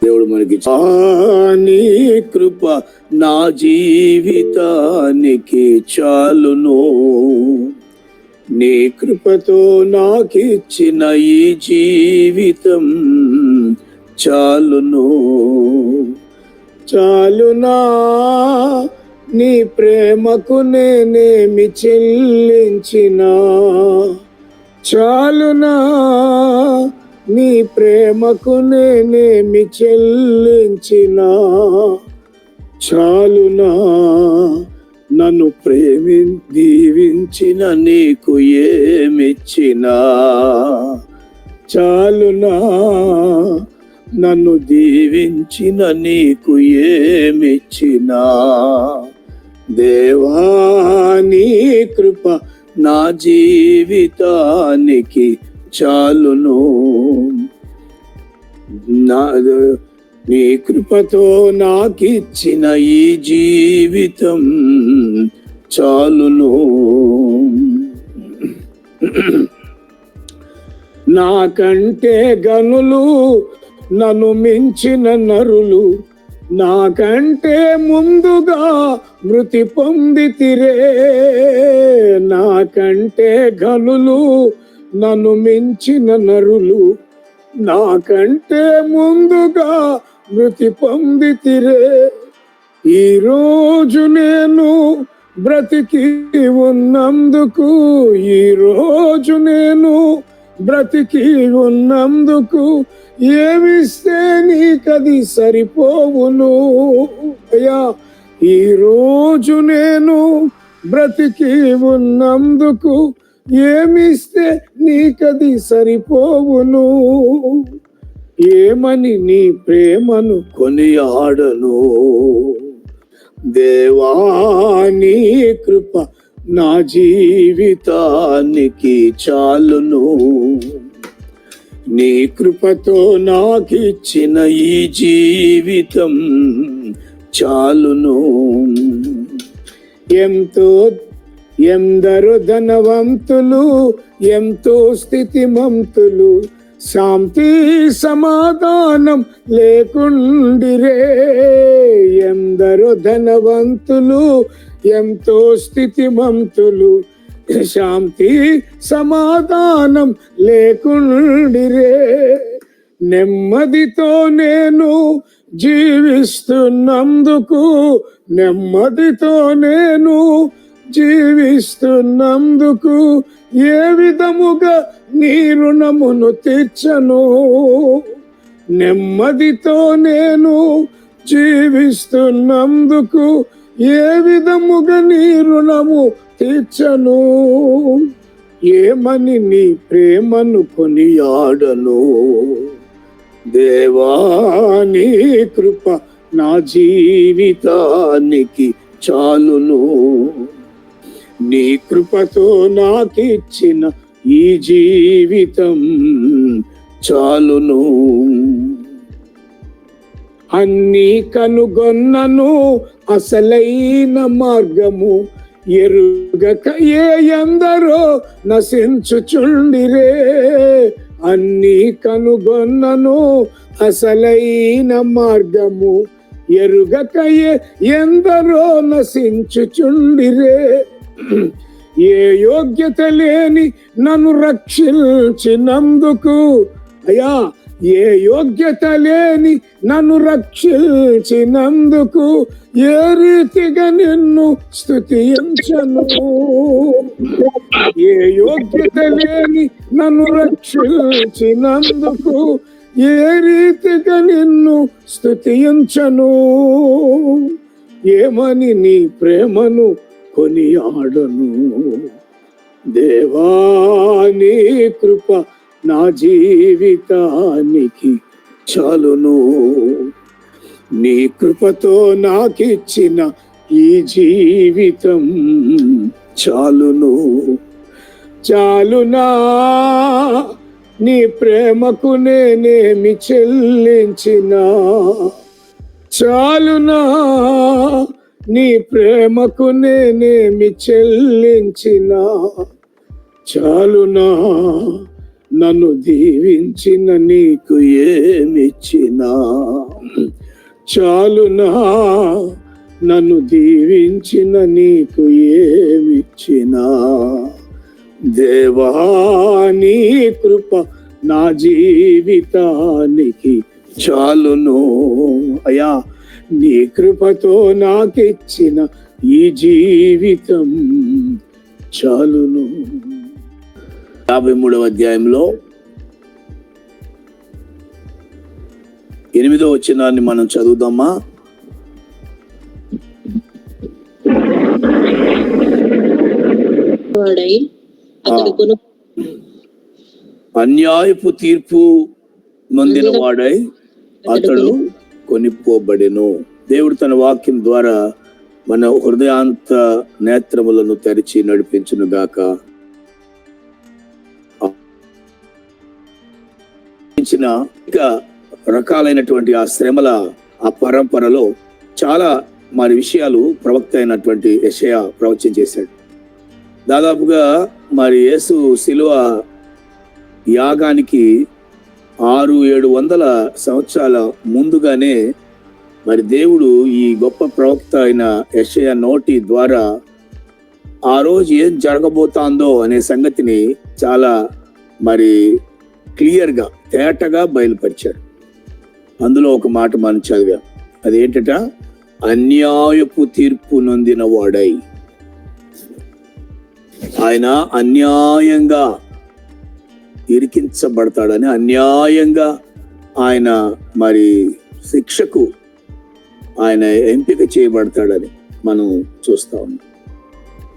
దేవుడు మనకి నీ కృప నా జీవితానికి చాలును. నీ కృపతో నాకిచ్చిన ఈ జీవితం చాలును. చాలునా నీ ప్రేమకు నేనేమి చెల్లించినా, చాలునా నీ ప్రేమకు నేనేమి చెల్లించినా, చాలునా నన్ను దీవించిన నీకు ఏమిచ్చినా, చాలునా నన్ను దీవించిన నీకు ఏమిచ్చినా. దేవా నీ కృప నా జీవితానికి చాలును. నీ కృపతో నాకిచ్చిన ఈ జీవితం చాలును. నాకంటే గనులు నన్ను మించిన నరులు, నాకంటే ముందుగా మృతి పొందితిరే. నాకంటే గనులు నన్ను మించిన నరులు, నాకంటే ముందుగా మృతి పొందితిరే. ఈరోజు నేను బ్రతికి ఉన్నందుకు, ఈరోజు నేను బ్రతికి ఉన్నందుకు ఏమిస్తే నీకది సరిపోవును. అయ్యా ఈరోజు నేను బ్రతికి ఉన్నందుకు ఏమిస్తే నీకది సరిపోవును. ఏమని నీ ప్రేమను కొనియాడను. దేవా నీ కృప నా జీవితానికి చాలును. నీ కృపతో నాకిచ్చిన ఈ జీవితం చాలును. ఎందరో ధనవంతులు, ఎంతో స్థితిమంతులు, శాంతి సమాధానం లేకుండిరే. ఎందరో ధనవంతులు, ఎంతో స్థితిమంతులు, శాంతి సమాధానం లేకుండిరే. నెమ్మదితో నేను జీవిస్తున్నందుకు, నెమ్మదితో నేను జీవిస్తున్నందుకు ఏ విధముగా నీ రుణమును తీర్చను. నెమ్మదితో నేను జీవిస్తున్నందుకు ఏ విధముగా నీ రుణము తీర్చను. ఏమని నీ ప్రేమను కొనియాడను. దేవా నీ కృప నా జీవితానికి చాలును. నీ కృపతో నాకిచ్చిన ఈ జీవితం చాలును. అన్నీ కనుగొన్నను అసలైన మార్గము, ఎరుగక ఎందరో నశించుచుండిరే. అన్నీ కనుగొన్నను అసలైన మార్గము, ఎరుగక ఎందరో నశించుచుండిరే. ఏ యోగ్యత లేని నన్ను రక్షించినందుకు, అయ్యా ఏ యోగ్యత లేని నన్ను రక్షించినందుకు ఏ రీతిగా నిన్ను స్తుతించను. ఏ యోగ్యత లేని నన్ను రక్షించినందుకు ఏ రీతిగా నిన్ను స్తుతించను. ఏమని నీ ప్రేమను కొనియాడను. దేవా నీ కృప నా జీవితానికి చాలును. నీ కృపతో నాకిచ్చిన ఈ జీవితం చాలును. చాలునా నీ ప్రేమకు నేనేమి చెల్లించినా, చాలునా నీ ప్రేమకు నేనేమి చెల్లించినా, చాలునా నన్ను దీవించిన నీకు ఏమిచ్చినా చాలునా, నన్ను దీవించిన నీకు ఏమిచ్చినా. దేవా నీ కృప నా జీవితానికి చాలును. అయ్యా నీ కృపతో నాకిచ్చిన ఈ జీవితం చాలును. 53వ అధ్యాయంలో 8వ వచనాన్ని మనం చదువుదామా? అన్యాయపు తీర్పు నొందిన వాడై అతడు కొనిపోబడెను. దేవుడు తన వాక్యం ద్వారా మన హృదయాంత నేత్రములను తెరిచి నడిపించును గాక. రకాలైనటువంటి ఆ శ్రమల ఆ పరంపరలో చాలా మరి విషయాలు ప్రవక్త అయినటువంటి యెషయా ప్రవచనం చేశాడు. దాదాపుగా మరి యేసు శిలువ యాగానికి 600-700 సంవత్సరాల ముందుగానే మరి దేవుడు ఈ గొప్ప ప్రవక్త అయిన యెషయా నోటి ద్వారా ఆ రోజు ఏం జరగబోతాందో అనే సంగతిని చాలా మరి క్లియర్గా తేటగా బయలుపరిచాడు. అందులో ఒక మాట మనం చదివాం. అదేంటట? అన్యాయపు తీర్పు నొందిన వాడై. ఆయన అన్యాయంగా ఇరికించబడతాడని, అన్యాయంగా ఆయన మరి శిక్షకు ఆయన ఎంపిక చేయబడతాడని మనం చూస్తా ఉన్నాం.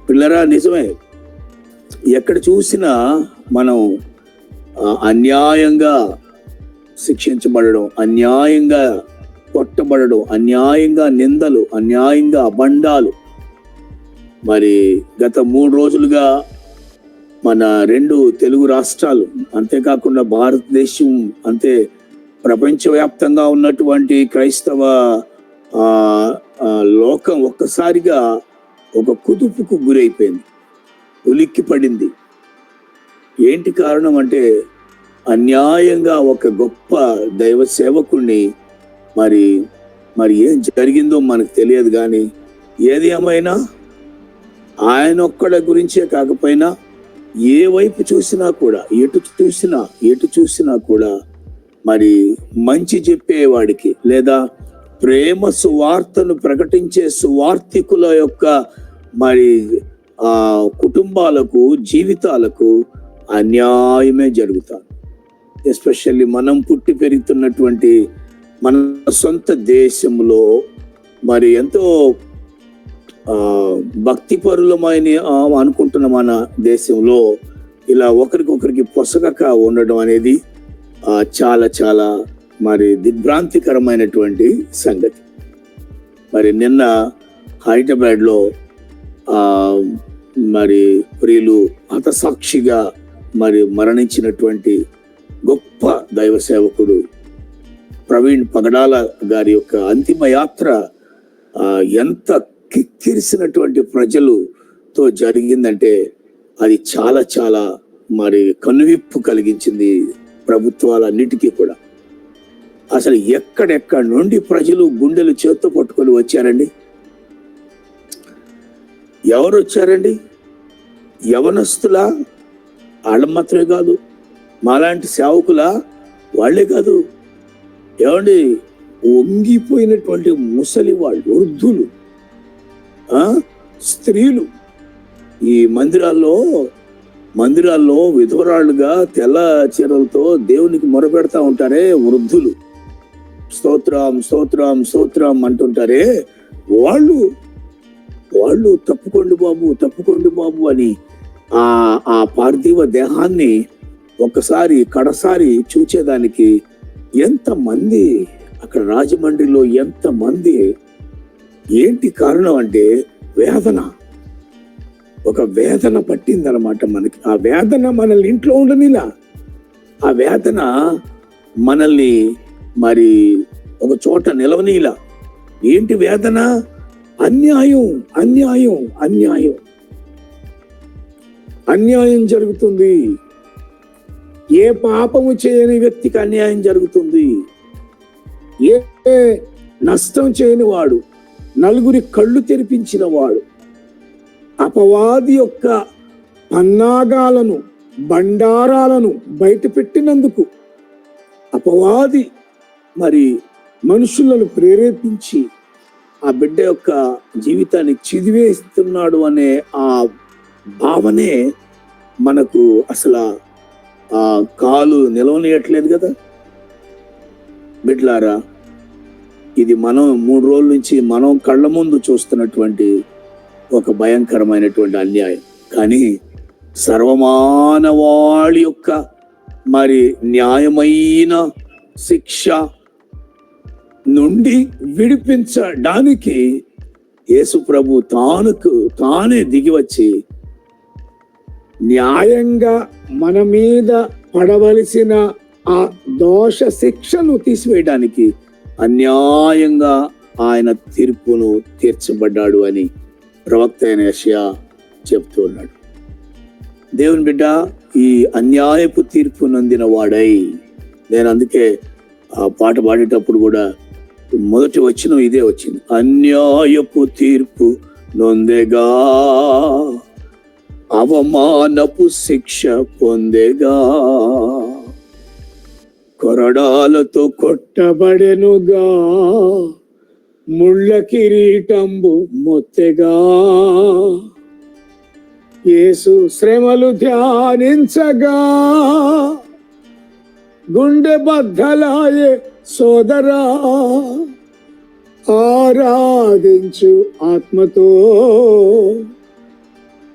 పిల్లరా, నిజమే. ఎక్కడ చూసినా మనం అన్యాయంగా శిక్షించబడడం, అన్యాయంగా కొట్టబడడం, అన్యాయంగా నిందలు, అన్యాయంగా అబండాలు. మరి గత 3 రోజులుగా మన 2 తెలుగు రాష్ట్రాలు, అంతేకాకుండా భారతదేశం, అంతే ప్రపంచవ్యాప్తంగా ఉన్నటువంటి క్రైస్తవ లోకం ఒక్కసారిగా ఒక కుదుపుకు గురైపోయింది, ఉలిక్కి పడింది. ఏంటి కారణం అంటే, అన్యాయంగా ఒక గొప్ప దైవ సేవకుణ్ణి మరి ఏం జరిగిందో మనకు తెలియదు. కానీ ఏది ఏమైనా ఆయన ఒక్కడి గురించే కాకపోయినా ఏ వైపు చూసినా కూడా, ఎటు చూసినా కూడా మరి మంచి చెప్పేవాడికి లేదా ప్రేమ సువార్తను ప్రకటించే సువార్థికుల యొక్క మరి కుటుంబాలకు, జీవితాలకు అన్యాయమే జరుగుతాయి. ఎస్పెషల్లీ మనం పుట్టి పెరుగుతున్నటువంటి మన సొంత దేశంలో మరి ఎంతో భక్తిపరులమైన అనుకుంటున్న మన దేశంలో ఇలా ఒకరికొకరికి పొసగక ఉండడం అనేది చాలా చాలా మరి దిగ్భ్రాంతికరమైనటువంటి సంగతి. మరి నిన్న హైదరాబాద్లో మరి ప్రియులు హతసాక్షిగా మరి మరణించినటువంటి గొప్ప దైవ సేవకుడు ప్రవీణ్ పగడాల గారి యొక్క అంతిమ యాత్ర ఎంత కిక్కిరిసినటువంటి ప్రజలతో జరిగిందంటే అది చాలా చాలా మరి కనువిప్పు కలిగించింది ప్రభుత్వాలన్నిటికీ కూడా. అసలు ఎక్కడెక్కడి నుండి ప్రజలు గుండెలు చేత్తో పట్టుకొని వచ్చారండి. ఎవరు వచ్చారండి? యవనస్తులా? వాళ్ళ మాత్రమే కాదు, మాలాంటి సేవకులా? వాళ్ళే కాదు. ఏమండి, వంగిపోయినటువంటి ముసలి వాళ్ళు, వృద్ధులు, స్త్రీలు ఈ మందిరాల్లో విధవరాళ్ళుగా తెల్ల చీరలతో దేవునికి మొరపెడతా ఉంటారే వృద్ధులు, స్తోత్రం స్తోత్రం స్తోత్రం అంటుంటారే, వాళ్ళు తప్పుకోండి బాబు అని ఆ పార్థివ దేహాన్ని ఒకసారి కడసారి చూచేదానికి ఎంతమంది అక్కడ రాజమండ్రిలో ఎంతమంది. ఏంటి కారణం అంటే వేదన, ఒక వేదన పట్టిందనమాట మనకి. ఆ వేదన మనల్ని ఇంట్లో ఉండనిలా, ఆ వేదన మనల్ని మరి ఒక చోట నిలవనీలా. ఏంటి వేదన? అన్యాయం అన్యాయం అన్యాయం అన్యాయం జరుగుతుంది. ఏ పాపము చేయని వ్యక్తికి అన్యాయం జరుగుతుంది? ఏ నష్టం చేయని వాడు, నలుగురి కళ్ళు తెరిపించిన వాడు, అపవాది యొక్క పన్నాగాలను, బండారాలను బయట పెట్టినందుకు అపవాది మరి మనుషులను ప్రేరేపించి ఆ బిడ్డ యొక్క జీవితాన్ని చిదివేస్తున్నాడు అనే ఆ భావనే మనకు అసలు ఆ కాలు నిలవనియట్లేదు కదా. బిడ్లారా, ఇది మనం 3 రోజుల నుంచి మనం కళ్ళ ముందు చూస్తున్నటువంటి ఒక భయంకరమైనటువంటి అన్యాయం. కానీ సర్వమానవాళి యొక్క మరి న్యాయమైన శిక్ష నుండి విడిపించడానికి యేసు ప్రభు తానే దిగివచ్చి న్యాయంగా మన మీద పడవలసిన ఆ దోష శిక్షను తీసివేయడానికి అన్యాయంగా ఆయన తీర్పును తీర్చబడ్డాడు అని ప్రవక్త అయిన యెషయా చెప్తూ ఉన్నాడు. దేవుని బిడ్డ, ఈ అన్యాయపు తీర్పు నొందిన వాడై, నేను అందుకే ఆ పాట పాడేటప్పుడు కూడా మొదటి వచనం ఇదే వచ్చింది, అన్యాయపు తీర్పు నొందెగా, అవమానపు శిక్ష పొందెగా, కొరడాలతో కొట్టబడెనుగా, ముళ్ళ కిరీటంబు మొత్తెగా. యేసు శ్రమలు ధ్యానించగా గుండె బద్దలాయే సోదరా, ఆరాధించు ఆత్మతో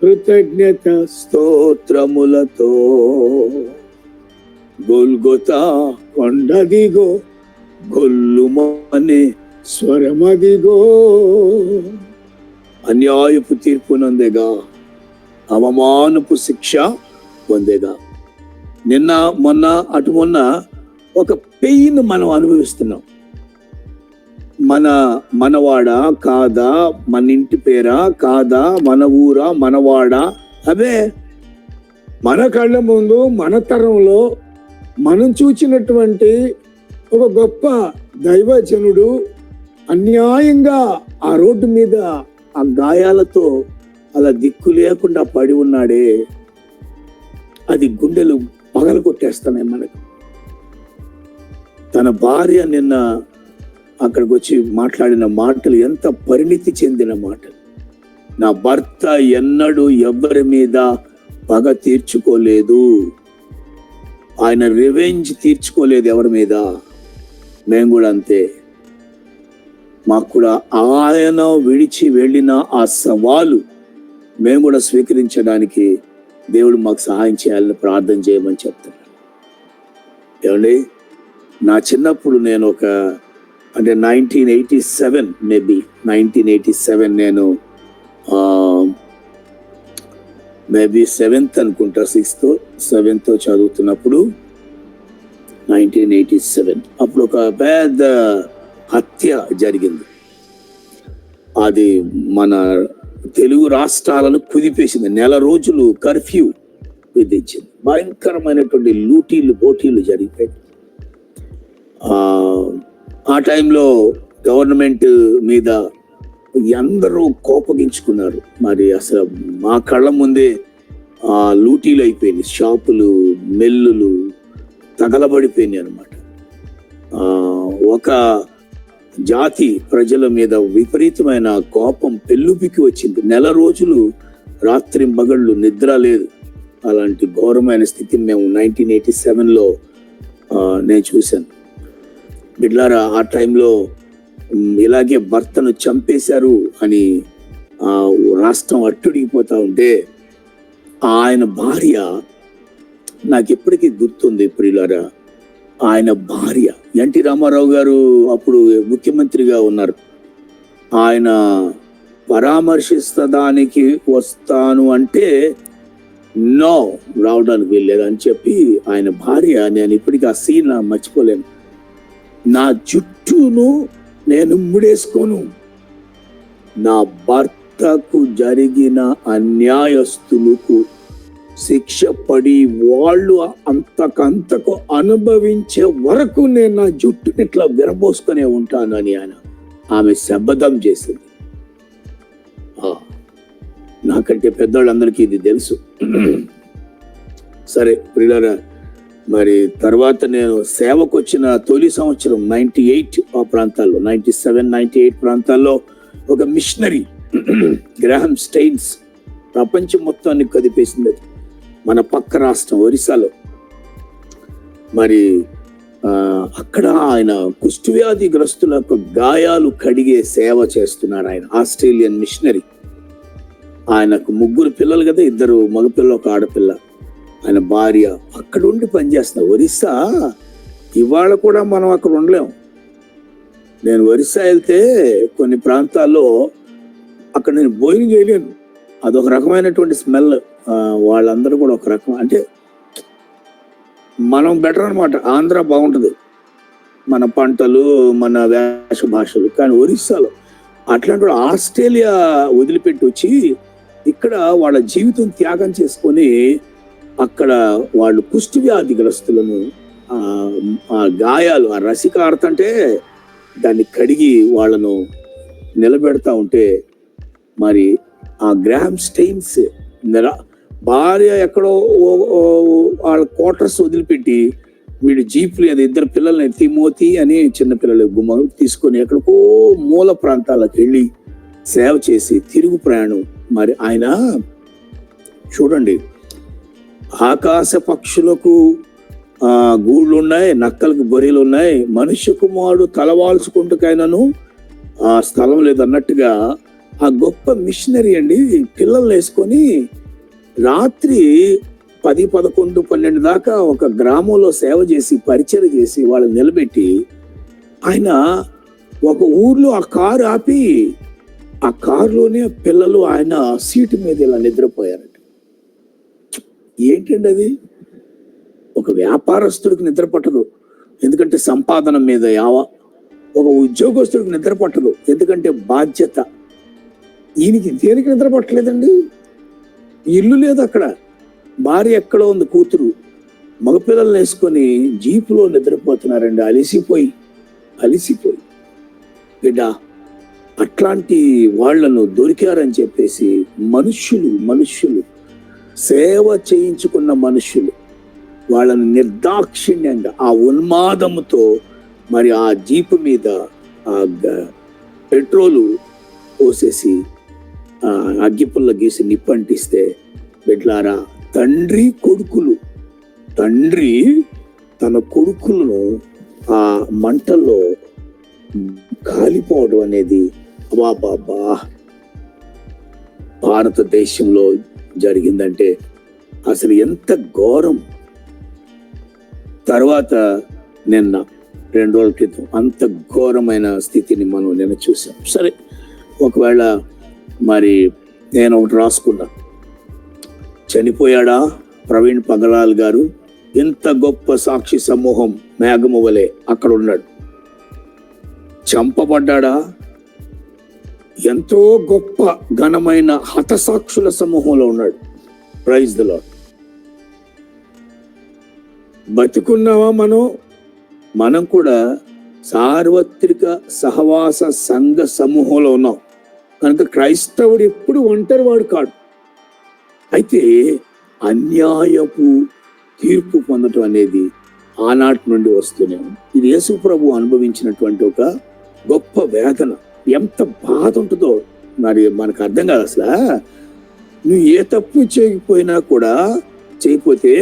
కృతజ్ఞత స్తోత్రములతో. గొల్గొతా కొండదిగో, గొల్లుమనే స్వరమదిగో. అన్యాయపు తీర్పు నందెగా, అవమానపు శిక్ష పొందేగా. నిన్న మొన్న అటు మొన్న ఒక పెయిన్ మనం అనుభవిస్తున్నాం. మనవాడా కాదా, మన ఇంటి పేరా కాదా, మన ఊరా మనవాడా, అవే మన కళ్ళ ముందు మన తరంలో మనం చూచినటువంటి ఒక గొప్ప దైవజనుడు అన్యాయంగా ఆ రోడ్డు మీద ఆ గాయాలతో అలా దిక్కు లేకుండా పడి ఉన్నాడే, అది గుండెలు పగలు కొట్టేస్తున్నాయి మనకు. తన భార్య నిన్న అక్కడికి వచ్చి మాట్లాడిన మాటలు ఎంత పరిణితి చెందిన మాటలు. నా భర్త ఎన్నడూ ఎవ్వరి మీద పగ తీర్చుకోలేదు, ఆయన రివెంజ్ తీర్చుకోలేదు ఎవరి మీద. మేము కూడా అంతే. మాకు కూడా ఆయన విడిచి వెళ్ళిన ఆ సవాలు మేము కూడా స్వీకరించడానికి దేవుడు మాకు సహాయం చేయాలని ప్రార్థన చేయమని చెప్తున్నాను. ఏమండి, నా చిన్నప్పుడు నేను అంటే 1987 మేబీ 1987 నేను మేబీ 7th అనుకుంటా, 6th 7th చదువుతున్నప్పుడు 1987 అప్పుడు ఒక పెద్ద హత్య జరిగింది. అది మన తెలుగు రాష్ట్రాలను కుదిపేసింది. 1 రోజులు కర్ఫ్యూ విధించింది. భయంకరమైనటువంటి లూటీలు పోటీలు జరిగిపోయి ఆ టైంలో గవర్నమెంట్ మీద అందరూ కోపగించుకున్నారు. మరి అసలు మా కళ్ళ ముందే లూటీలు అయిపోయింది, షాపులు మిల్లులు తగలబడిపోయినాయి అన్నమాట. ఒక జాతి ప్రజల మీద విపరీతమైన కోపం పెళ్ళుపికి వచ్చింది. 1 రోజులు రాత్రి మగళ్ళు నిద్ర లేదు. అలాంటి ఘోరమైన స్థితిని మేము 1987లో నేను చూశాను. బిడ్లారా, ఆ టైంలో ఇలాగే భర్తను చంపేశారు అని రాష్ట్రం అట్టుడిగిపోతా ఉంటే ఆయన భార్య నాకు ఎప్పటికీ గుర్తుంది. ప్రియులారా, ఆయన భార్య ఎన్టీ రామారావు గారు అప్పుడు ముఖ్యమంత్రిగా ఉన్నారు. ఆయన పరామర్శిస్తడానికి వస్తాను అంటే నో, రావడానికి వెళ్ళలేదు అని చెప్పి ఆయన భార్య, నేను ఇప్పటికీ ఆ సీన్ మర్చిపోలేను, నా జుట్టును నేను ముడేసుకోను, నా భర్తకు జరిగిన అన్యాయస్తులకు శిక్ష పడి వాళ్ళు అంతకంతకు అనుభవించే వరకు నేను నా జుట్టుని ఇట్లా విరబోసుకునే ఉంటానని ఆమె శపథం చేసింది. నాకంటే పెద్దవాళ్ళందరికీ ఇది తెలుసు. సరే ప్రియులారా, మరి తర్వాత నేను సేవకు వచ్చిన తొలి సంవత్సరం 98 ఆ ప్రాంతాల్లో, 97, 98 ప్రాంతాల్లో ఒక మిషనరీ గ్రాహం స్టెయిన్స్ ప్రపంచం మొత్తాన్ని కదిపేసింది. మన పక్క రాష్ట్రం ఒరిస్సాలో మరి అక్కడ ఆయన కుష్ఠవ్యాధి గ్రస్తులకు గాయాలు కడిగే సేవ చేస్తున్నారు. ఆయన ఆస్ట్రేలియన్ మిషనరీ. ఆయనకు 3 పిల్లలు కదా, 2 మగపిల్ల, 1 ఆడపిల్ల. ఆయన భార్య అక్కడ ఉండి పనిచేస్తున్నారు. ఒరిస్సా ఇవాళ కూడా మనం అక్కడ ఉండలేము. నేను ఒరిస్సా వెళ్తే కొన్ని ప్రాంతాల్లో అక్కడ నేను భోజనం చేయలేను. అదొక రకమైనటువంటి స్మెల్. వాళ్ళందరూ కూడా ఒక రకం, అంటే మనం బెటర్ అనమాట. ఆంధ్ర బాగుంటుంది, మన పంటలు, మన వేష భాషలు. కానీ ఒరిస్సాలో అట్లాంటి ఆస్ట్రేలియా వదిలిపెట్టి వచ్చి ఇక్కడ వాళ్ళ జీవితం త్యాగం చేసుకొని అక్కడ వాళ్ళు కుష్ఠవ్యాధిగ్రస్తులను ఆ గాయాలు, ఆ రసికార్త అంటే దాన్ని కడిగి వాళ్ళను నిలబెడతా ఉంటే, మరి ఆ గ్రాహం స్టెయిన్స్ భార్య ఎక్కడో వాళ్ళ క్వార్టర్స్ వదిలిపెట్టి వీడు జీపులు, అది 2 పిల్లల్ని, తిమోతి అని చిన్న పిల్లలు గుమ్మ తీసుకొని ఎక్కడికో మూల ప్రాంతాలకు వెళ్ళి సేవ చేసి తిరుగు ప్రయాణం. మరి ఆయన చూడండి, ఆకాశ పక్షులకు గూళ్ళు ఉన్నాయి, నక్కలకు బొరియలు ఉన్నాయి, మనుష్య కుమారుడు తలవాల్చుకుంటుకైనాను ఆ స్థలం లేదన్నట్టుగా ఆ గొప్ప మిషనరీ అండి పిల్లల్ని వేసుకొని రాత్రి 10, 11, 12 దాకా ఒక గ్రామంలో సేవ చేసి పరిచయం చేసి వాళ్ళని నిలబెట్టి ఆయన ఒక ఊర్లో ఆ కారు ఆపి ఆ కారులోనే పిల్లలు ఆయన సీటు మీద ఇలా నిద్రపోయారట. ఏంటండి అది? ఒక వ్యాపారస్తుడికి నిద్ర పట్టదు, ఎందుకంటే సంపాదన మీద ఒక ఉద్యోగస్తుడికి నిద్ర పట్టదు, ఎందుకంటే బాధ్యత. ఈయనకి దేనికి నిద్ర పట్టలేదండి? ఇల్లు లేదు అక్కడ, భార్య ఎక్కడో ఉంది, కూతురు, మగపిల్లల్ని వేసుకొని జీపులో నిద్రపోతున్నారండి. అలిసిపోయి బిడ్డ, అట్లాంటి వాళ్లను దొరికారని చెప్పేసి మనుష్యులు సేవ చేయించుకున్న మనుష్యులు వాళ్ళని నిర్దాక్షిణ్యంగా ఆ ఉన్మాదముతో మరి ఆ జీపు మీద ఆ పెట్రోలు పోసేసి అగ్గిపుల్ల గీసి నిప్పంటిస్తే, బిడ్లారా, తండ్రి తన కొడుకులను ఆ మంటల్లో కాలిపోవడం అనేది బాబా భారతదేశంలో జరిగిందంటే అసలు ఎంత ఘోరం. తర్వాత నిన్న 2 రోజుల క్రితం అంత ఘోరమైన స్థితిని మనం నిన్న చూసాం. సరే, ఒకవేళ మరి నేను ఒకటి రాసుకున్నా, చనిపోయాడా ప్రవీణ్ పగలాల్ గారు? ఎంత గొప్ప సాక్షి సమూహం మేఘము వలె అక్కడ ఉన్నాడు. చంపబడ్డా? ఎంతో గొప్ప ఘనమైన హతసాక్షుల సమూహంలో ఉన్నాడు. Praise the Lord. బతికున్నావా? మనం కూడా సార్వత్రిక సహవాస సంఘ సమూహంలో ఉన్నాం కనుక క్రైస్తవుడు ఎప్పుడు ఒంటరి వాడు కాడు. అయితే అన్యాయపు తీర్పు పొందటం అనేది ఆనాటి నుండి వస్తూనే ఉంది. ఇది యేసు ప్రభు అనుభవించినటువంటి ఒక గొప్ప వేదన. ఎంత బాధ ఉంటుందో మరి మనకు అర్థం కాదు. అసలు నువ్వు ఏ తప్పు చేయకపోతే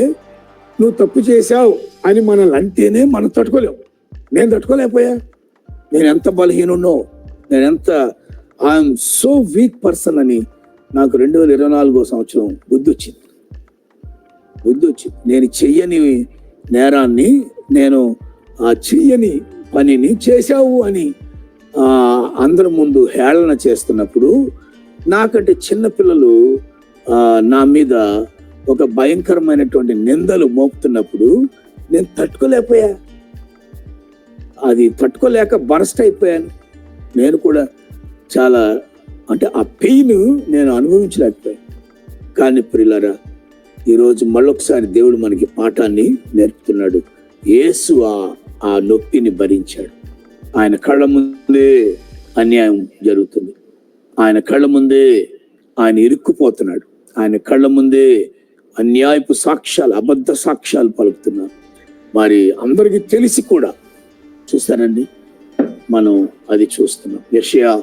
నువ్వు తప్పు చేశావు అని మనల్ని అంటేనే మనం తట్టుకోలేము. నేను తట్టుకోలేకపోయా. నేను ఎంత బలహీనున్నో, నేనెంత ఐఎమ్ సో వీక్ పర్సన్ అని నాకు 2024 సంవత్సరం బుద్ధి వచ్చింది. నేను చెయ్యని నేరాన్ని, నేను ఆ చెయ్యని పనిని చేశావు అని అందరి ముందు హేళన చేస్తున్నప్పుడు, నాకంటే చిన్నపిల్లలు నా మీద ఒక భయంకరమైనటువంటి నిందలు మోపుతున్నప్పుడు నేను తట్టుకోలేకపోయా. అది తట్టుకోలేక బరస్ట్ అయిపోయాను. నేను కూడా చాలా, అంటే ఆ పెయిన్ నేను అనుభవించలేకపోయాను. కానీ ప్రియులారా, ఈరోజు మళ్ళొకసారి దేవుడు మనకి పాఠాన్ని నేర్పుతున్నాడు. యేసు ఆ నొప్పిని భరించాడు. ఆయన కళ్ళ ముందే అన్యాయం జరుగుతుంది, ఆయన కళ్ళ ముందే ఆయన ఇరుక్కుపోతున్నాడు, ఆయన కళ్ళ ముందే అన్యాయపు సాక్ష్యాలు, అబద్ధ సాక్ష్యాలు పలుకుతున్నారు. మరి అందరికీ తెలిసి కూడా చూస్తారండి, మనం అది చూస్తున్నాం. యెషయా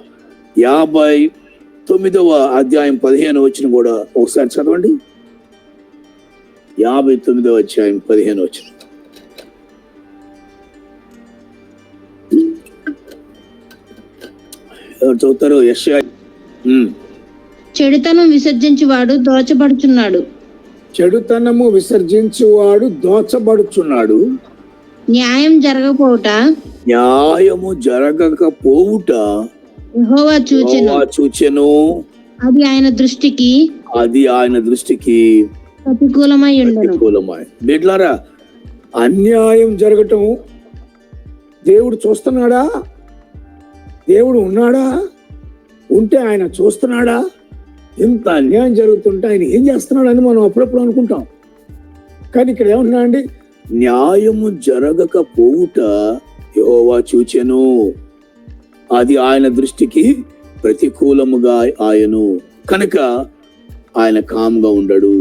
59వ అధ్యాయం 15వ వచనం కూడా ఒకసారి చదవండి. 59వ అధ్యాయం 15వ వచనం. ఎవరు చదువుతారు? యెషయా. చెడుతనం విసర్జించువాడు దోచబడుచున్నాడు. చెడుతనము విసర్జించువాడు దోచబడుచున్నాడు. న్యాయం జరగకపోవుట న్యాయము జరగకపోవుట యెహోవా చూచెను. అది ఆయన దృష్టికి ప్రతికూలమై ఉండెను. బిడ్డలారా, అన్యాయం జరగటం దేవుడు చూస్తున్నాడా? దేవుడు ఉన్నాడా? ఉంటే ఆయన చూస్తున్నాడా? ఇంత అన్యాయం జరుగుతుంటే ఆయన ఏం చేస్తున్నాడు అని మనం అప్పుడప్పుడు అనుకుంటాం. కానీ ఇక్కడ ఏమన్నా అండి, న్యాయము జరగకపోవుట యెహోవా చూచెను, అది ఆయన దృష్టికి ప్రతికూలముగా ఆయను. కనుక ఆయన కామ్గా ఉండడు.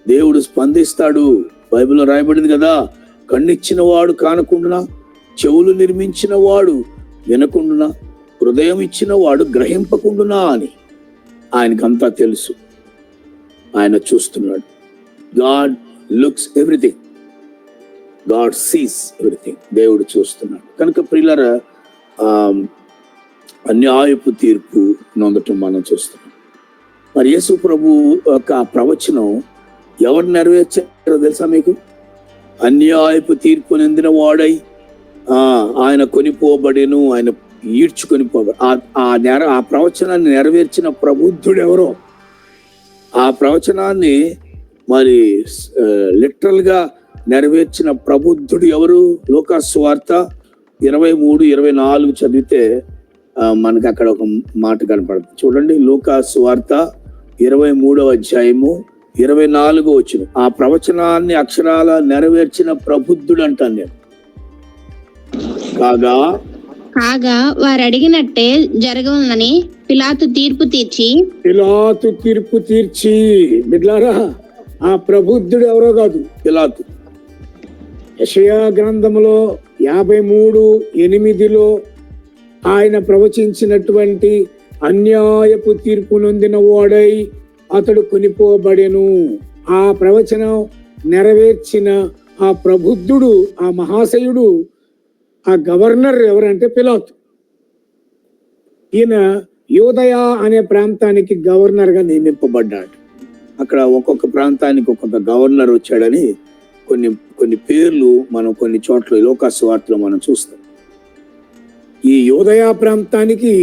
దేవుడు స్పందిస్తాడు. బైబిల్లో రాయబడింది కదా, కన్నిచ్చిన వాడు కానకుండునా, చెవులు నిర్మించిన వాడు వినకుండునా, హృదయం ఇచ్చిన వాడు గ్రహింపకుండునా అని. ఆయనకంతా తెలుసు, ఆయన చూస్తున్నాడు. God looks everything, God sees everything. దేవుడు చూస్తున్నాడు. కనుక ప్రియులారా, అన్యాయపు తీర్పు నొందటం మనం చూస్తున్నాం. మరి యేసు ప్రభు యొక్క ప్రవచనం ఎవరు నెరవేర్చారో తెలుసా మీకు? అన్యాయపు తీర్పు నిందిన వాడై ఆయన కొనిపోబడెను, ఆయన ఈడ్చుకొనిపోబడి. ఆ ప్రవచనాన్ని నెరవేర్చిన ప్రబుద్ధుడు ఎవరో, ఆ ప్రవచనాన్ని మరి లిటరల్ గా నెరవేర్చిన ప్రబుద్ధుడు ఎవరు? లూకాసు సువార్త 23-24 చదివితే మనకి అక్కడ ఒక మాట కనపడుతుంది. చూడండి, లూకాసు సువార్త 23వ అధ్యాయము 24వ వచనం. ఆ ప్రవచనాన్ని అక్షరాల నెరవేర్చిన ప్రబుద్ధుడు అంటాను నేను. కాగా వారు అడిగినట్టే జరగవునని పిలాతు తీర్పు తీర్చి. బిడ్లారా, ఆ ప్రబుద్ధుడు ఎవరో కాదు, పిలాతు. యెషయా గ్రంథములో 53:8 ఆయన ప్రవచించినటువంటి అన్యాయపు తీర్పు నొందిన వాడై అతడు కొనిపోబడెను. ఆ ప్రవచనం నెరవేర్చిన ఆ ప్రబుద్ధుడు, ఆ మహాశయుడు, ఆ గవర్నర్ ఎవరంటే పిలాతు. ఈయన యూదయ అనే ప్రాంతానికి గవర్నర్ గా నియమింపబడ్డాడు. అక్కడ ఒక్కొక్క ప్రాంతానికి ఒక్కొక్క గవర్నర్ వచ్చాడని కొన్ని పేర్లు మనం కొన్ని చోట్ల లూకాసు సువార్తలో మనం చూస్తాం. ఈ యూదయ ప్రాంతానికి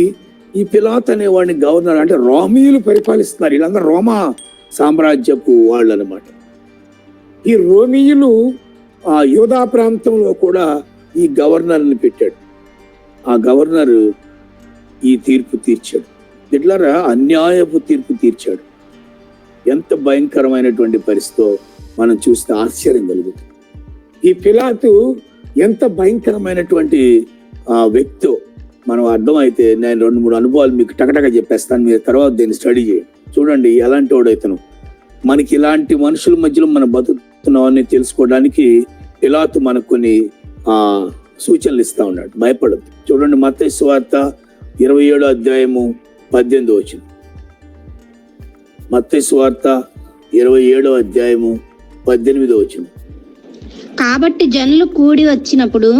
ఈ పిలాతు అనేవాడిని గవర్నర్, అంటే రోమీయులు పరిపాలిస్తున్నారు. వీళ్ళందరూ రోమా సామ్రాజ్యపు వాళ్ళు అనమాట. ఈ రోమీయులు ఆ యూదా ప్రాంతంలో కూడా ఈ గవర్నర్ని పెట్టాడు. ఆ గవర్నర్ ఈ తీర్పు తీర్చాడు. ఇట్లారా అన్యాయపు తీర్పు తీర్చాడు. ఎంత భయంకరమైనటువంటి పరిస్థితితో మనం చూస్తే ఆశ్చర్యం కలుగుతుంది. ఈ పిలాతు ఎంత భయంకరమైనటువంటి వ్యక్తో మనం అర్థమైతే నేను 2-3 అనుభవాలు మీకు టకటక చెప్పేస్తాను. మీరు తర్వాత దీన్ని స్టడీ చేయండి. చూడండి ఎలాంటి వాడైతను. మనకి ఇలాంటి మనుషుల మధ్యలో మనం బతుకుతున్నామని తెలుసుకోవడానికి పిలాతు మనకు కొన్ని సూచనలు ఇస్తా ఉన్నాడు. భయపడద్దు. చూడండి, మత్తయి సువార్త 27వ అధ్యాయము 18వ వచనం. మత్తయి సువార్త 27వ అధ్యాయము 18వ వచనం. కాబట్టి జనులు కూడి వచ్చినప్పుడు,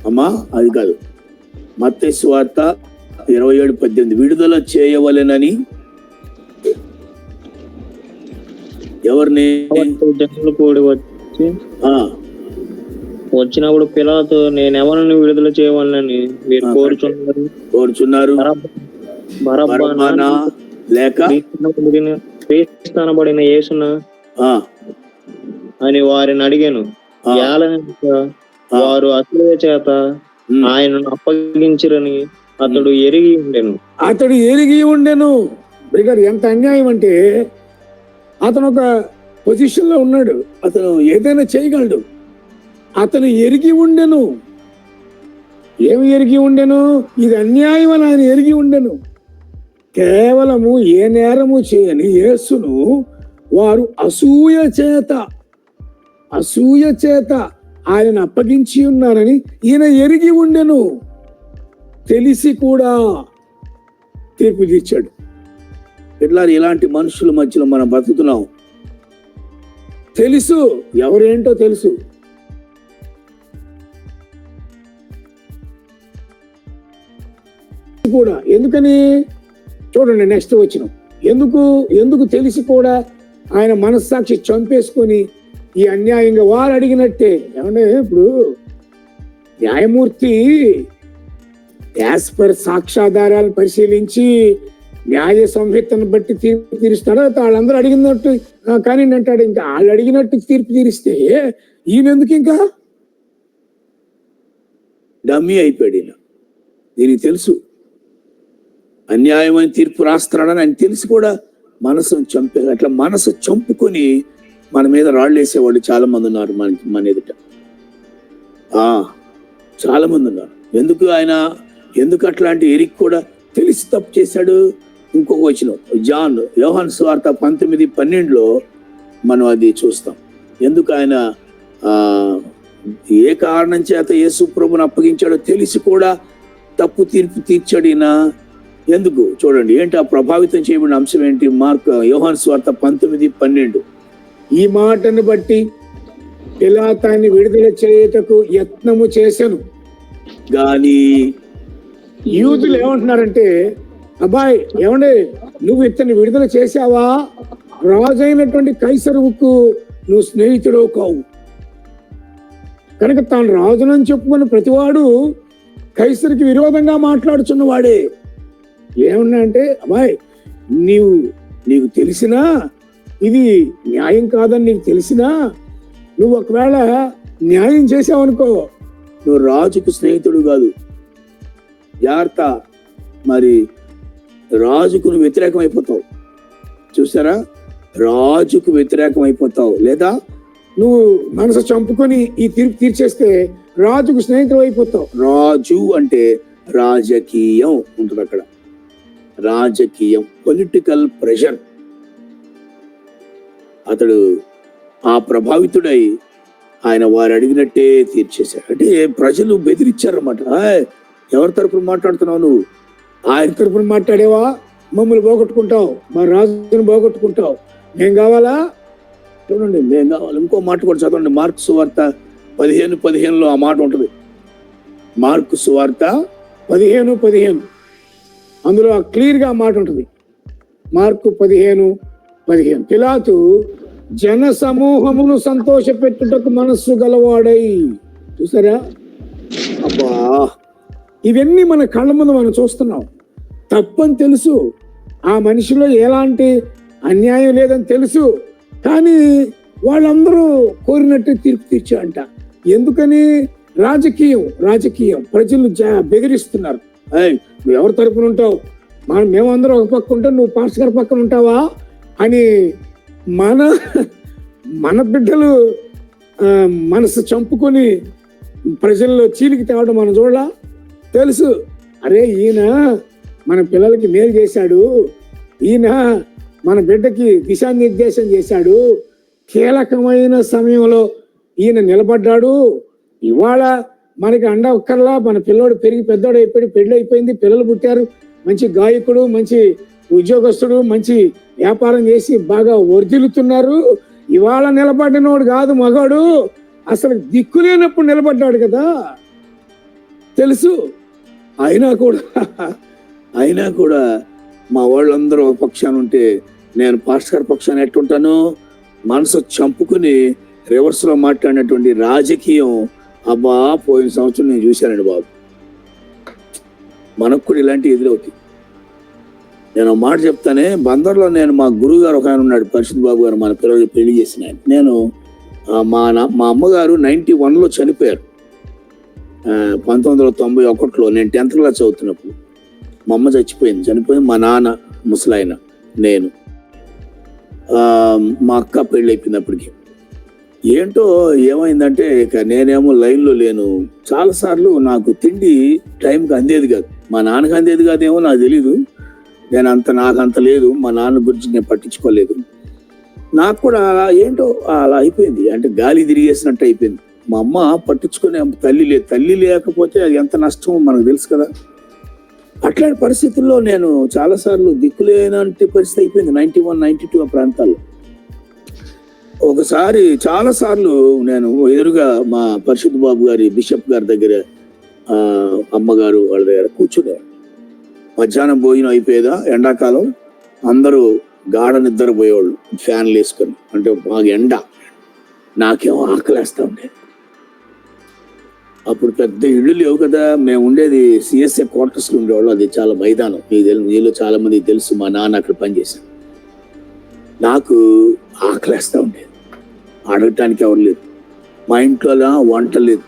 అమ్మా అది కాదు, మత్తయి సువార్త 27:18 విడుదల చేయవలెనని ఎవరిని? జనులు కూడి వచ్చి వచ్చినప్పుడు పిలాతు నేనెవరిని విడుదల చేయవాలని మీరు కోరుచున్నారు, బరబ్బనా లేక క్రీస్తునబడిన యేసునా అని వారిని అడిగాను. వారు అసూయ చేత ఆయనను అప్పగించిరని అతడు ఎరిగి ఉండెను. బ్రిగర్, ఎంత అన్యాయం అంటే అతను ఒక పొజిషన్లో ఉన్నాడు, అతను ఏదైనా చేయగలడు. అతను ఎరిగి ఉండెను. ఏమి ఎరిగి ఉండెను? ఇది అన్యాయం అని ఆయన ఎరిగి ఉండెను. కేవలము ఏ నేరము చేయని యేసును వారు అసూయ చేత ఆయన అప్పగించి ఉన్నారని ఈయన ఎరిగి ఉండెను. తెలిసి కూడా తీర్పు తీర్చాడు. ఇట్లా ఇలాంటి మనుషుల మధ్యలో మనం బతుకుతున్నాం. తెలుసు, ఎవరేంటో తెలుసు. కూడా ఎందుకని చూడండి, నెక్స్ట్ వచ్చిన ఎందుకు తెలిసి కూడా ఆయన మనస్సాక్షి చంపేసుకొని ఈ అన్యాయంగా వారు అడిగినట్టే. ఏమంటే ఇప్పుడు న్యాయమూర్తి యాజ్ పర్ సాక్ష్యాధారాలను పరిశీలించి న్యాయ సంహితను బట్టి తీర్పు తీరుస్తాడు. వాళ్ళందరూ అడిగినట్టు కానీ అంటాడు. ఇంకా వాళ్ళు అడిగినట్టు తీర్పు తీరిస్తే ఈయనెందుకు ఇంకా డమ్మీ అయిపోయాడు. ఈయన దీనికి తెలుసు అన్యాయమైన తీర్పు రాస్తున్నాడని ఆయన తెలిసి కూడా మనసును చంపే, అట్లా మనసు చంపుకొని మన మీద రాళ్ళు వేసేవాళ్ళు చాలా మంది ఉన్నారు మన ఎదుట. చాలా మంది ఉన్నారు. ఎందుకు అట్లాంటి ఎరిక్ కూడా తెలిసి తప్పు చేశాడు? ఇంకొక వచనం యోహాను సువార్త 19:12 మనం అది చూస్తాం. ఎందుకు ఆయన ఏ కారణం చేత యేసు ప్రభువును అప్పగించాడో తెలిసి కూడా తప్పు తీర్పు తీర్చాడు ఈయన. ఎందుకు చూడండి, ఏంటి ఆ ప్రభావితం చేయబడిన అంశం ఏంటి? యోహాను సువార్త 19:12 ఈ మాటను బట్టి పిలాతాన్ని విడుదల చేయుటకు యత్నము చేశాను గాని యూదులు ఏమంటున్నారంటే, అబ్బాయి ఏమండే నువ్వు ఇతన్ని విడుదల చేశావా? రాజైనటువంటి కైసరుకు నువ్వు స్నేహితుడు కావు కనుక తాను రాజునని చెప్పుకున్న ప్రతివాడు కైసరికి విరోధంగా మాట్లాడుచున్నవాడే. ఏమన్నా అంటే, అబ్బాయి నీకు తెలిసినా ఇది న్యాయం కాదని నీకు తెలిసినా నువ్వు ఒకవేళ న్యాయం చేసావనుకో, నువ్వు రాజుకు స్నేహితుడు కాదు. జాగ్రత్త, మరి రాజుకు నువ్వు వ్యతిరేకం అయిపోతావు. చూసారా, రాజుకు వ్యతిరేకం అయిపోతావు. లేదా నువ్వు మనసు చంపుకొని ఈ తీర్పు తీర్చేస్తే రాజుకు స్నేహితుడు అయిపోతావు. రాజు అంటే రాజకీయం ఉంటుంది అక్కడ. రాజకీయం, పొలిటికల్ ప్రెషర్. అతడు ఆ ప్రభావితుడై ఆయన వారు అడిగినట్టే తీర్చేశాడు. అంటే ప్రజలు బెదిరించారన్నమాట. ఎవరి తరపున మాట్లాడుతున్నావు నువ్వు? ఆయన తరపున మాట్లాడేవా? మమ్మల్ని పోగొట్టుకుంటావు, మా రాజుని పోగొట్టుకుంటావు, మేం కావాలా? చూడండి, మేం కావాలి. ఇంకో మాట కూడా చదవండి, మార్కు సువార్త 15:15 ఆ మాట ఉంటుంది. మార్కు సువార్త 15:15 అందులో క్లియర్ గా మాట ఉంటుంది. మార్కు 15:15 పిలాతు జన సమూహమును సంతోషపెట్టుటకు మనస్సు గలవాడై. చూసారా, అబ్బా, ఇవన్నీ మన కళ్ళ ముందు మనం చూస్తున్నాం. తప్పని తెలుసు, ఆ మనిషిలో ఎలాంటి అన్యాయం లేదని తెలుసు, కానీ వాళ్ళందరూ కోరినట్టు తీర్పు తీర్చారంట. ఎందుకని? రాజకీయం ప్రజలు బెదిరిస్తున్నారు. నువ్వు ఎవరి తరపున ఉంటావు? మేమందరం ఒక పక్క ఉంటాం, నువ్వు పాస్టర్ గారి పక్కన ఉంటావా అని మన బిడ్డలు మనసు చంపుకొని ప్రజల్లో చీలికి తేవడం మనం చూడలా? తెలుసు, అరే ఈయన మన పిల్లలకి మేలు చేశాడు, ఈయన మన బిడ్డకి దిశానిర్దేశం చేశాడు, కీలకమైన సమయంలో ఈయన నిలబడ్డాడు. ఇవాళ మనకి అండ ఒక్కర్లా మన పిల్లోడు పెరిగి పెద్దోడు అయిపోయి పెళ్ళి అయిపోయింది, పిల్లలు పుట్టారు, మంచి గాయకుడు, మంచి ఉద్యోగస్తుడు, మంచి వ్యాపారం చేసి బాగా వర్ధిల్లుతున్నారు. ఇవాళ నిలబడినోడు కాదు మగాడు, అసలు దిక్కులేనప్పుడు నిలబడ్డాడు కదా. తెలుసు, అయినా కూడా మా వాళ్ళందరూ ఒక పక్షాన ఉంటే నేను పాస్టర్ గారి పక్షాన ఎట్టుంటాను? మనసు చంపుకుని రివర్స్ లో మాట్లాడినటువంటి రాజకీయం. అబ్బా, పోయిన సంవత్సరం నేను చూశానండి బాబు. మనకు కూడా ఇలాంటివి ఎదురవుతాయి. నేను మాట చెప్తానే, బందర్లో నేను మా గురువు గారు ఒక ఆయన ఉన్నాడు, పరిశుద్ధ బాబు గారు, మన పిల్లలు పెళ్లి చేసిన ఆయన. నేను మా అమ్మగారు 91లో చనిపోయారు. 1991లో నేను 10th క్లాస్ చదువుతున్నప్పుడు మా అమ్మ చనిపోయింది. మా నాన్న ముసలాయన, నేను మా అక్క పెళ్ళి అయిపోయింది అప్పటికి. ఏంటో ఏమైందంటే ఇక నేనేమో లైన్లో లేను. చాలాసార్లు నాకు తిండి టైంకి అందేది కాదు. మా నాన్నకి అందేది కాదేమో నాకు తెలీదు. నాకు అంత లేదు, మా నాన్న గురించి నేను పట్టించుకోలేదు. నాకు కూడా ఏంటో అలా అయిపోయింది, అంటే గాలి తిరిగేసినట్టు అయిపోయింది. మా అమ్మ పట్టించుకునే తల్లి లేదు. తల్లి లేకపోతే అది ఎంత నష్టమో మనకు తెలుసు కదా. అట్లాంటి పరిస్థితుల్లో నేను చాలాసార్లు దిక్కులేనంటి పరిస్థితి అయిపోయింది 91, 92 ఆ ప్రాంతాల్లో. ఒకసారి చాలాసార్లు నేను ఎదురుగా మా పరిశుద్ధ బాబు గారి బిషప్ గారి దగ్గర అమ్మగారు వాళ్ళ దగ్గర కూర్చునే, మధ్యాహ్నం భోజనం అయిపోయేదా, ఎండాకాలం అందరూ గాఢ నిద్రపోయేవాళ్ళు ఫ్యాన్లు వేసుకొని, అంటే బాగా ఎండ. నాకేమో ఆకలేస్తా ఉండే. అప్పుడు పెద్ద ఇళ్ళు లేవు కదా, మేము ఉండేది సిఎస్ఏ క్వార్టర్స్లో ఉండేవాళ్ళు. అది చాలా మైదానం, మీలో చాలా మందికి తెలుసు, మా నాన్న అక్కడ పనిచేశాను. నాకు ఆకలేస్తా ఉండేది, అడగటానికి ఎవరు లేదు. మా ఇంట్లో వంట లేదు.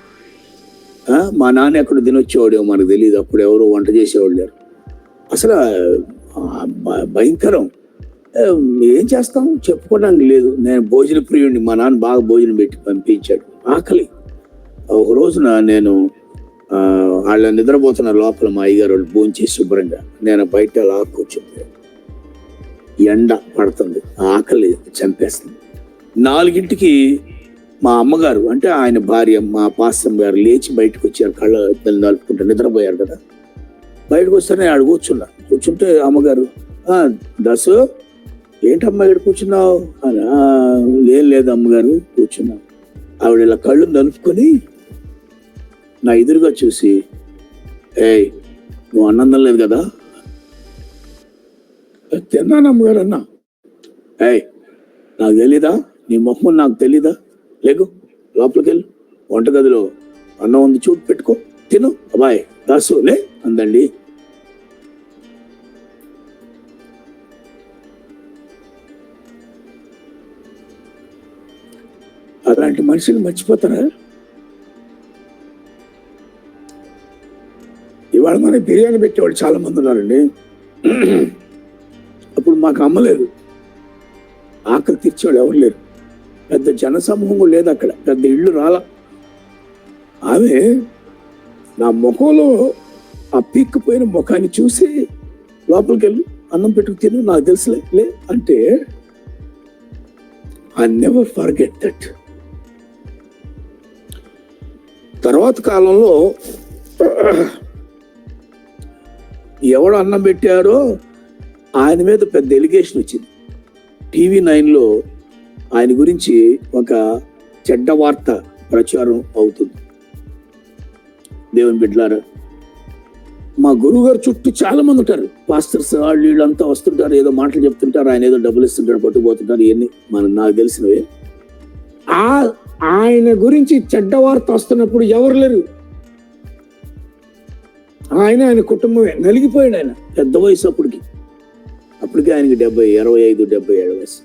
మా నాన్న ఎక్కడ తినొచ్చేవాడేమో మనకు తెలియదు. అప్పుడు ఎవరు వంట చేసేవాళ్ళు లేరు. అసలు భయంకరం. ఏం చేస్తాం, చెప్పుకోవడానికి లేదు. నేను భోజన ప్రియుడిని, మా నాన్న బాగా భోజనం పెట్టి పంపించాడు. ఆకలి. ఒక రోజున నేను వాళ్ళ నిద్రపోతున్న లోపల మా అయ్యగారు వాళ్ళు భోంచేసి శుభ్రంగా, నేను బయట అలా కూర్చుంటే ఎండ పడుతుంది, ఆకలి చంపేస్తుంది. 4ంటికి మా అమ్మగారు, అంటే ఆయన భార్య మా పాస్తం గారు లేచి బయటకు వచ్చారు. కళ్ళ నలుపుకుంటూ నిద్రపోయారు కదా. బయటకు వస్తేనే ఆడ కూర్చుంటే అమ్మగారు, దసు ఏంటమ్మా ఇక్కడ కూర్చున్నావు అని. లేదు అమ్మగారు కూర్చున్నా. ఆవిడ ఇలా కళ్ళు నలుపుకొని నా ఎదురుగా చూసి, ఏయ్ నువ్వు అన్నం లేదు కదా. తిన్నాను అమ్మగారు అన్నా. ఏయ్ నాకు తెలీదా, నీ మొహం నాకు తెలీదా, లేకు లోపలికి వెళ్ళు, వంటగదిలో అన్నం ఉంది చూడు, పెట్టుకో తిను, అబ్బాయి దాసు లే అందండి. అలాంటి మనుషులు మర్చిపోతారా? ఇవాళ మనకి బిర్యానీ పెట్టేవాళ్ళు చాలా మంది ఉన్నారండి. అప్పుడు మాకు అమ్మలేదు, ఆకలి తీర్చేవాళ్ళు ఎవరు లేరు, పెద్ద జనసమూహం కూడా లేదు అక్కడ, పెద్ద ఇళ్ళు రాలా. ఆమె నా ముఖంలో ఆ పీక్కుపోయిన ముఖాన్ని చూసి లోపలికి వెళ్ళి అన్నం పెట్టుకు తిను, నాకు తెలుసులే లే అంటే, ఐ నెవర్ ఫర్గెట్ దట్. తర్వాత కాలంలో ఎవడు అన్నం పెట్టారో ఆయన మీద పెద్ద ఎలిగేషన్ వచ్చింది. టీవీ 9లో ఆయన గురించి ఒక చెడ్డ వార్త ప్రచారం అవుతుంది. దేవుని బిడ్డలారా, మా గురువు గారు చుట్టూ చాలా మంది ఉంటారు, పాస్టర్స్ వాళ్ళు వీళ్ళంతా వస్తుంటారు, ఏదో మాటలు చెప్తుంటారు, ఆయన ఏదో డబ్బులు ఇస్తుంటారు, పట్టుకుపోతుంటారు. ఇవన్నీ నాకు తెలిసినవే. ఆయన గురించి చెడ్డ వార్త వస్తున్నప్పుడు ఎవరు లేరు. ఆయన కుటుంబమే నలిగిపోయాడు. ఆయన పెద్ద వయసు అప్పటికి ఆయనకి 25, 77 వయసు.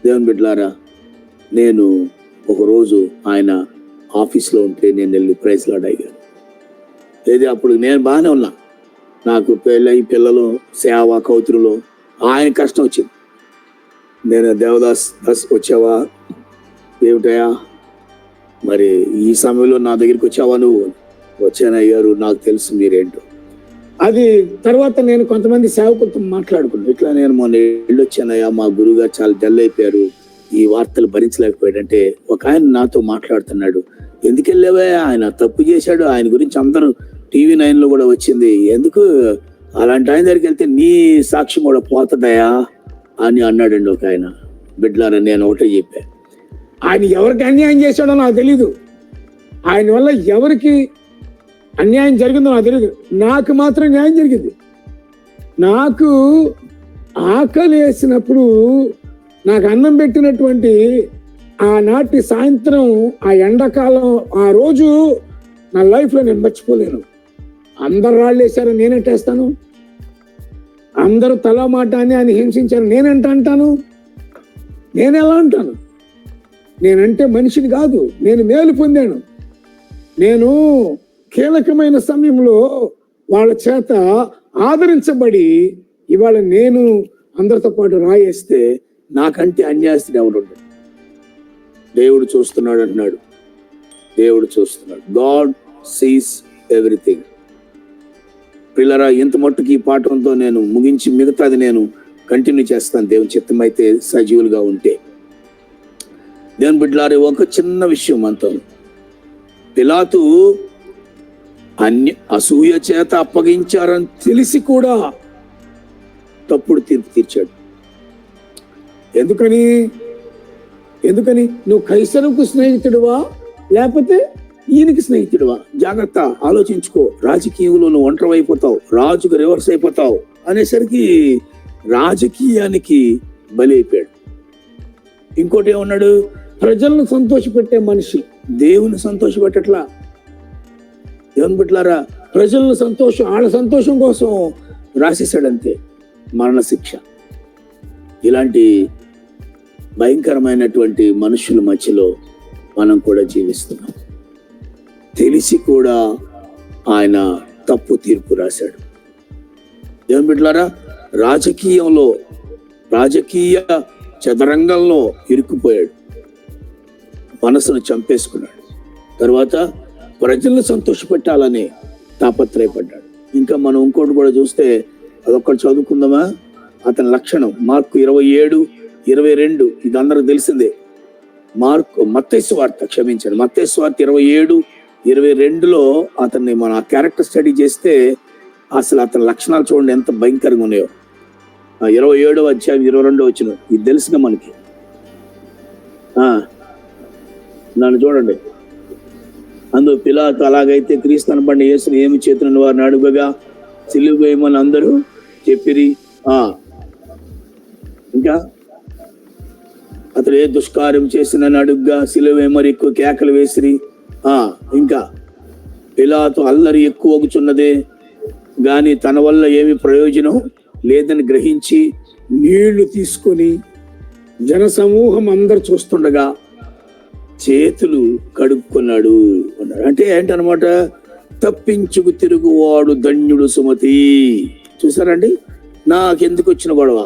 దేవుని బిడ్డలారా, నేను ఒకరోజు ఆయన ఆఫీస్లో ఉంటే నేను వెళ్ళి ప్రైజ్ లార్డ్ అయ్యాను. లేదు అప్పుడు నేను బాగానే ఉన్నా, నాకు పిల్లలు సేవ కౌతురులో ఆయన కష్టం వచ్చింది. నేను దేవదాస్ వచ్చావా, ఏమిటయా మరి ఈ సమయంలో నా దగ్గరికి వచ్చావా నువ్వు? వచ్చానయ్యారు, నాకు తెలుసు మీరేంటో. అది తర్వాత నేను కొంతమంది సేవకులతో మాట్లాడుకున్నాను. ఇట్లా నేను మొన్న వెళ్ళొచ్చానయ్యా, మా గురువుగారు చాలా డల్ అయిపోయారు, ఈ వార్తలు భరించలేకపోయాడంటే ఒక ఆయన నాతో మాట్లాడుతున్నాడు. ఎందుకు వెళ్ళావా, ఆయన తప్పు చేశాడు, ఆయన గురించి అందరూ టీవీ 9లో కూడా వచ్చింది, ఎందుకు అలాంటి ఆయన దగ్గరికి వెళ్తే నీ సాక్ష్యం కూడా పోతుందయా అని అన్నాడండి ఒక ఆయన. బిడ్డలారా, నేను ఒకటే చెప్పా, ఆయన ఎవరికి అన్యాయం చేశాడో నాకు తెలీదు, ఆయన వల్ల ఎవరికి అన్యాయం జరిగిందో నాకు తెలియదు. నాకు మాత్రం న్యాయం జరిగింది. నాకు ఆకలి వేసినప్పుడు నాకు అన్నం పెట్టినటువంటి ఆనాటి సాయంత్రం, ఆ ఎండాకాలం, ఆ రోజు నా లైఫ్లో నేను మర్చిపోలేను. అందరు రాళ్ళు వేశారు, నేనేంటేస్తాను? అందరూ తలా మాట అని ఆయన హింసించారు, నేనేంట అంటాను? నేను ఎలా అంటాను? నేనంటే మనిషిని కాదు, నేను మేలు పొందాను. నేను కీలకమైన సమయంలో వాళ్ళ చేత ఆదరించబడి ఇవాళ నేను అందరితో పాటు రాయేస్తే నాకంటే అన్యాయస్తుడు ఎవడు? దేవుడు చూస్తున్నాడు అంటున్నాడు. దేవుడు చూస్తున్నాడు. God sees everything. పిల్లరా, ఇంత మట్టుకు ఈ పాఠంతో నేను ముగించి మిగతాది నేను కంటిన్యూ చేస్తాను, దేవుని చిత్తం అయితే సజీవులుగా ఉంటే. దేవుని బిడ్డలారే, ఒక చిన్న విషయం మనతో. పిలాతు అసూయ చేత అప్పగించారని తెలిసి కూడా తప్పుడు తీర్పు తీర్చాడు. ఎందుకని నువ్వు కైసరుకు స్నేహితుడువా లేకపోతే ఈయనకి స్నేహితుడువా? జాగ్రత్త, ఆలోచించుకో. రాజకీయంలో నువ్వు ఒంటరి అయిపోతావు, రాజుకు రివర్స్ అయిపోతావు అనేసరికి రాజకీయానికి బలి అయిపోయాడు. ఇంకోటి ఏమన్నాడు? ప్రజలను సంతోషపెట్టే మనిషి దేవుని సంతోషపెట్టట్లా. దేవుని బిడ్డలారా, ప్రజలను వాళ్ళ సంతోషం కోసం రాసేసాడంతే మరణశిక్ష. ఇలాంటి భయంకరమైనటువంటి మనుషుల మధ్యలో మనం కూడా జీవిస్తున్నాం. తెలిసి కూడా ఆయన తప్పు తీర్పు రాశాడు. దేవుని బిడ్డలారా, రాజకీయ చదరంగంలో ఇరుక్కుపోయాడు, మనసును చంపేసుకున్నాడు. తర్వాత ప్రజలను సంతోషపెట్టాలని తాపత్రయపడ్డాడు. ఇంకా మనం ఇంకోటి కూడా చూస్తే, అదొక్కటి చదువుకుందామా? అతని లక్షణం మార్కు 27:22, ఇది అందరికి తెలిసిందే. మత్తయి సువార్త 27:22లో అతన్ని మన క్యారెక్టర్ స్టడీ చేస్తే అసలు అతని లక్షణాలు చూడండి ఎంత భయంకరంగా ఉన్నాయో. 27వ అధ్యాయం 22వ వచనం, ఇది తెలుసుగా మనకి. నన్ను చూడండి. అందులో పిలాతు, అలాగైతే క్రీస్తు అనబడిన యేసును ఏమి చేతున్న వారిని అడుగగా సిలువ వేయమని అందరూ చెప్పిరి. ఇంకా అతడు ఏ దుష్కార్యం చేసిందని అడుగ్గా సిలువ వేయమని ఎక్కువ కేకలు వేసిరి. ఇంకా పిలాతు అల్లరి ఎక్కువ అవుచున్నదే గాని తన వల్ల ఏమి ప్రయోజనం లేదని గ్రహించి నీళ్లు తీసుకొని జనసమూహం అందరు చూస్తుండగా చేతులు కడుక్కున్నాడు అన్నాడు. అంటే ఏంటనమాట? తప్పించుకు తిరుగువాడు ధన్యుడు సుమతి. చూసారండి, నాకెందుకు వచ్చిన గొడవ?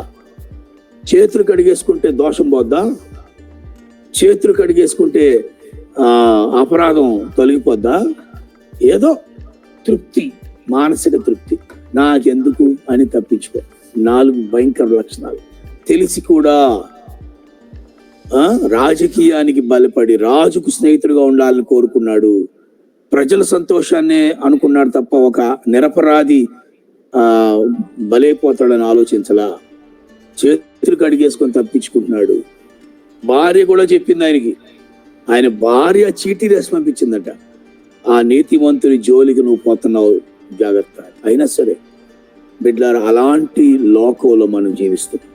చేతులు కడిగేసుకుంటే దోషం పోద్దా? చేతులు కడిగేసుకుంటే అపరాధం తొలగిపోద్దా? ఏదో తృప్తి, మానసిక తృప్తి, నాకెందుకు అని తప్పించుకో. 4 భయంకర లక్షణాలు. తెలిసి కూడా రాజకీయానికి బలపడి రాజుకు స్నేహితుడిగా ఉండాలని కోరుకున్నాడు. ప్రజల సంతోషాన్నే అనుకున్నాడు తప్ప ఒక నిరపరాధి బలైపోతాడని ఆలోచించలా. చేతులు కడిగేసుకొని తప్పించుకుంటున్నాడు. భార్య కూడా చెప్పింది ఆయనకి. ఆయన భార్య చీటీ రాసి పంపించిందట, ఆ నీతిమంతుని జోలికి నువ్వు పోతున్నావు, జాగ్రత్త. అయినా సరే బిడ్డలారా, అలాంటి లోకంలో మనం జీవిస్తున్నాం.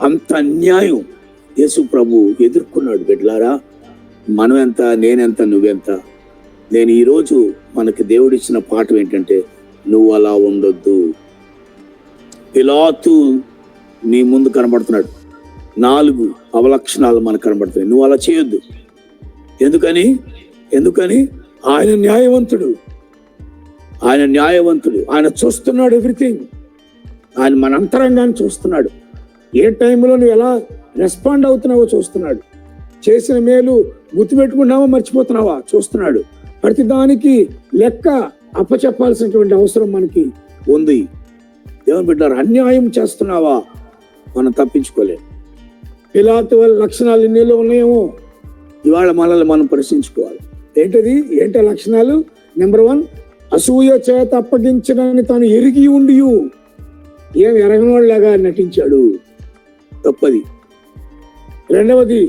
అంత అన్యాయం యేసు ప్రభు ఎదుర్కొన్నాడు. బిడ్డలారా, మనం ఎంత, నేనెంత, నువ్వెంత? నేను ఈరోజు మనకి దేవుడిచ్చిన పాఠం ఏంటంటే, నువ్వు అలా ఉండొద్దు. పిలాతు నీ ముందు కనబడుతున్నాడు, 4 అవలక్షణాలు మనకు కనబడుతున్నాయి. నువ్వు అలా చేయొద్దు. ఎందుకని ఆయన న్యాయవంతుడు. ఆయన చూస్తున్నాడు ఎవ్రీథింగ్. ఆయన మన అంతరంగాన్ని చూస్తున్నాడు. ఏ టైంలో నువ్వు ఎలా రెస్పాండ్ అవుతున్నావో చూస్తున్నాడు. చేసిన మేలు గుర్తుపెట్టుకున్నావా, మర్చిపోతున్నావా చూస్తున్నాడు. ప్రతి దానికి లెక్క అప్పచెప్పాల్సినటువంటి అవసరం మనకి ఉంది. దేవుని బిడ్డలారా, అన్యాయం చేస్తున్నావా, మనం తప్పించుకోలేం. పిలాతు వాళ్ళ లక్షణాలు ఎన్నిలో ఉన్నాయేమో ఇవాళ మనల్ని మనం ప్రశ్నించుకోవాలి. ఏంటి లక్షణాలు? నెంబర్ 1, అసూయ చేత అప్పగించడాన్ని తాను ఎరిగి ఉండి ఏం ఎరగనోళ్ళలాగా నటించాడు, తప్పది. 2వది,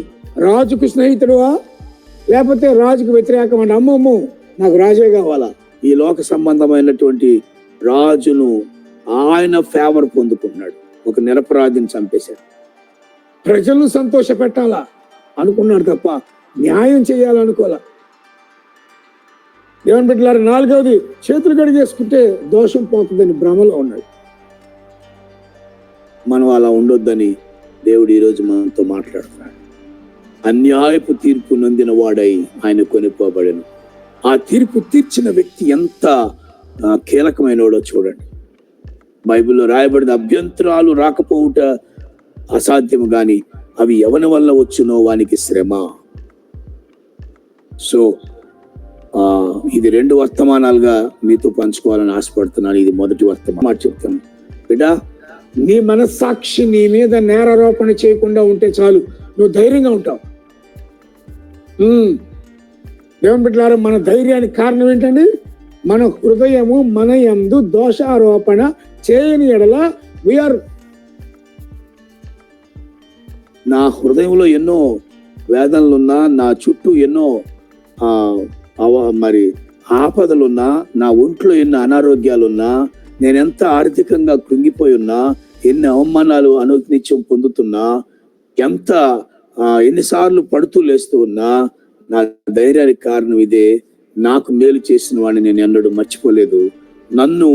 రాజుకు స్నేహితుడువా లేకపోతే రాజుకు వ్యతిరేకం అంటే అమ్మమ్మో నాకు రాజే కావాలా, ఈ లోక సంబంధమైనటువంటి రాజును ఆయన ఫేవర్ పొందుకున్నాడు. ఒక నిరపరాధిని చంపేశాడు. ప్రజలను సంతోష పెట్టాలా అనుకున్నాడు తప్ప న్యాయం చేయాలనుకోవాలా. దేవుని బిడ్డలారా, 4వది, చేతులు కడిగేసుకుంటే దోషం పోతుందని భ్రమలో ఉన్నాడు. మనం అలా ఉండొద్దని దేవుడు ఈరోజు మనతో మాట్లాడుతున్నాడు. అన్యాయపు తీర్పు నొందిన వాడై ఆయన కొనిపోబడెను. ఆ తీర్పు తీర్చిన వ్యక్తి ఎంత కీలకమైనవాడో చూడండి. బైబిల్లో రాయబడిన అభ్యంతరాలు రాకపోవుట అసాధ్యము గాని అవి ఎవరి వల్ల వచ్చునో వానికి శ్రమ. సో ఇది 2 వర్తమానాలుగా మీతో పంచుకోవాలని ఆశపడుతున్నాను. ఇది మొదటి వర్తమానం మాట చెప్తాను. బిడ్డా, నీ మనస్సాక్షి నీ మీద నేరారోపణ చేయకుండా ఉంటే చాలు, నువ్వు ధైర్యంగా ఉంటావు. దేవుని బిడ్డలారా, మన ధైర్యానికి కారణం ఏంటండి? మన హృదయము మన యందు దోషారోపణ చేయని ఎడల వీఆర్. నా హృదయంలో ఎన్నో వేదనలున్నా, నా చుట్టూ ఎన్నో మరి ఆపదలున్నా, నా ఒంట్లో ఎన్నో అనారోగ్యాలున్నా, నేనెంత ఆర్థికంగా కృంగిపోయి ఉన్నా, ఎన్ని అవమానాలు అనునిత్యం పొందుతున్నా, ఎన్నిసార్లు పడుతూ లేస్తూ ఉన్నా, నా ధైర్యానికి కారణం ఇదే. నాకు మేలు చేసిన వాడిని నేను ఎన్నడూ మర్చిపోలేదు. నన్ను